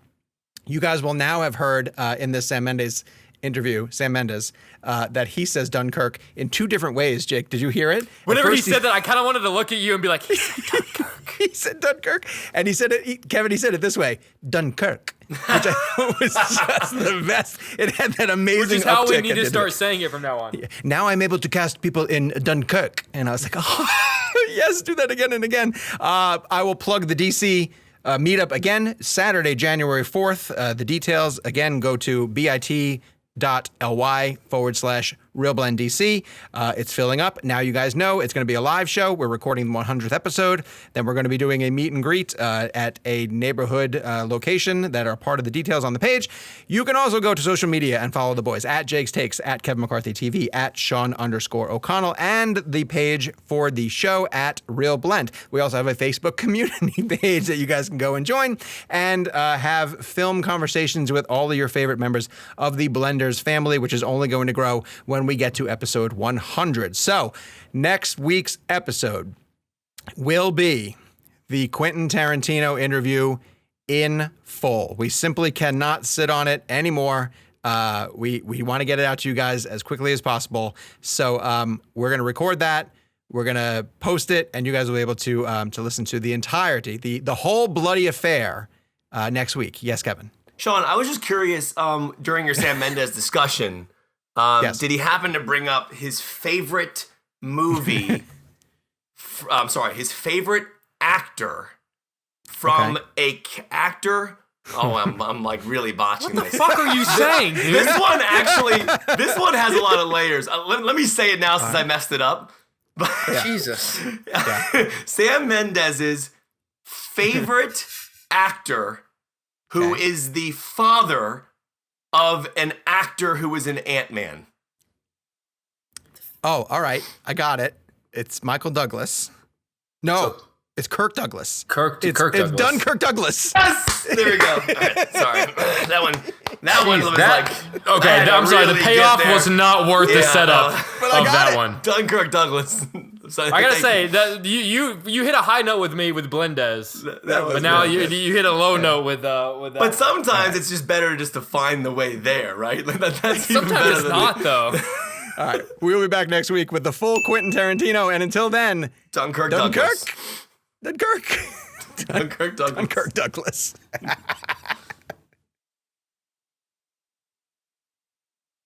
S1: You guys will now have heard in this Sam Mendes interview, Sam Mendes, that he says Dunkirk in 2 different ways. Jake, did you hear it?
S3: Whenever he said that, I kind of wanted to look at you and be like, he said Dunkirk.
S1: He said Dunkirk, and he said it. Kevin, he said it this way, Dunkirk, which I thought was just the best. It had that amazing.
S3: Which is how we need to start saying it from now on.
S1: Now I'm able to cast people in Dunkirk, and I was like, oh, yes, do that again and again. I will plug the DC meetup again, Saturday, January 4th. The details again go to bit.ly/ReelBlendDC. It's filling up. Now you guys know it's going to be a live show. We're recording the 100th episode. Then we're going to be doing a meet and greet at a neighborhood location that are part of the details on the page. You can also go to social media and follow the boys at Jake's Takes, at Kevin McCarthy TV, at Sean_O'Connell, and the page for the show at ReelBlend. We also have a Facebook community page that you guys can go and join and have film conversations with all of your favorite members of the Blenders family, which is only going to grow when we get to episode 100. So next week's episode will be the Quentin Tarantino interview in full. We simply cannot sit on it anymore. We want to get it out to you guys as quickly as possible. So we're going to record that. We're going to post it, and you guys will be able to listen to the entirety, the whole bloody affair next week. Yes, Kevin?
S2: Sean, I was just curious, during your Sam Mendes discussion,
S1: yes.
S2: Did he happen to bring up his favorite movie, his favorite actor from actor? Oh, I'm like really botching this.
S3: What the fuck are you saying, dude?
S2: This one has a lot of layers. Let me say it now since I messed it up.
S3: Jesus.
S2: Sam Mendes's favorite actor who is the father of an actor who was in Ant-Man.
S1: Oh, all right. I got it. It's Michael Douglas. No, it's Kirk Douglas.
S3: Kirk
S1: It's
S3: Douglas.
S1: Dunkirk Douglas.
S2: Yes! There we go. All right, sorry. That one was like...
S3: Okay,
S2: I had to
S3: I'm sorry.
S2: really
S3: The payoff
S2: get there.
S3: was not worth the
S2: Yeah,
S3: setup
S1: but I
S3: of
S1: got
S3: that
S1: it.
S3: one.
S2: Dunkirk Douglas.
S3: I gotta say that you hit a high note with me with Blendes,
S2: That was
S3: but now
S2: good.
S3: you hit a low note with that.
S2: But sometimes it's just better just to find the way there, right? Like that's even
S3: sometimes
S2: better
S3: it's
S2: than
S3: not though.
S1: All right. We'll be back next week with the full Quentin Tarantino. And until then,
S2: Dunkirk
S1: Dunkirk.
S2: Douglas.
S1: Dunkirk.
S2: Dunkirk Douglas.
S1: Dunkirk Douglas.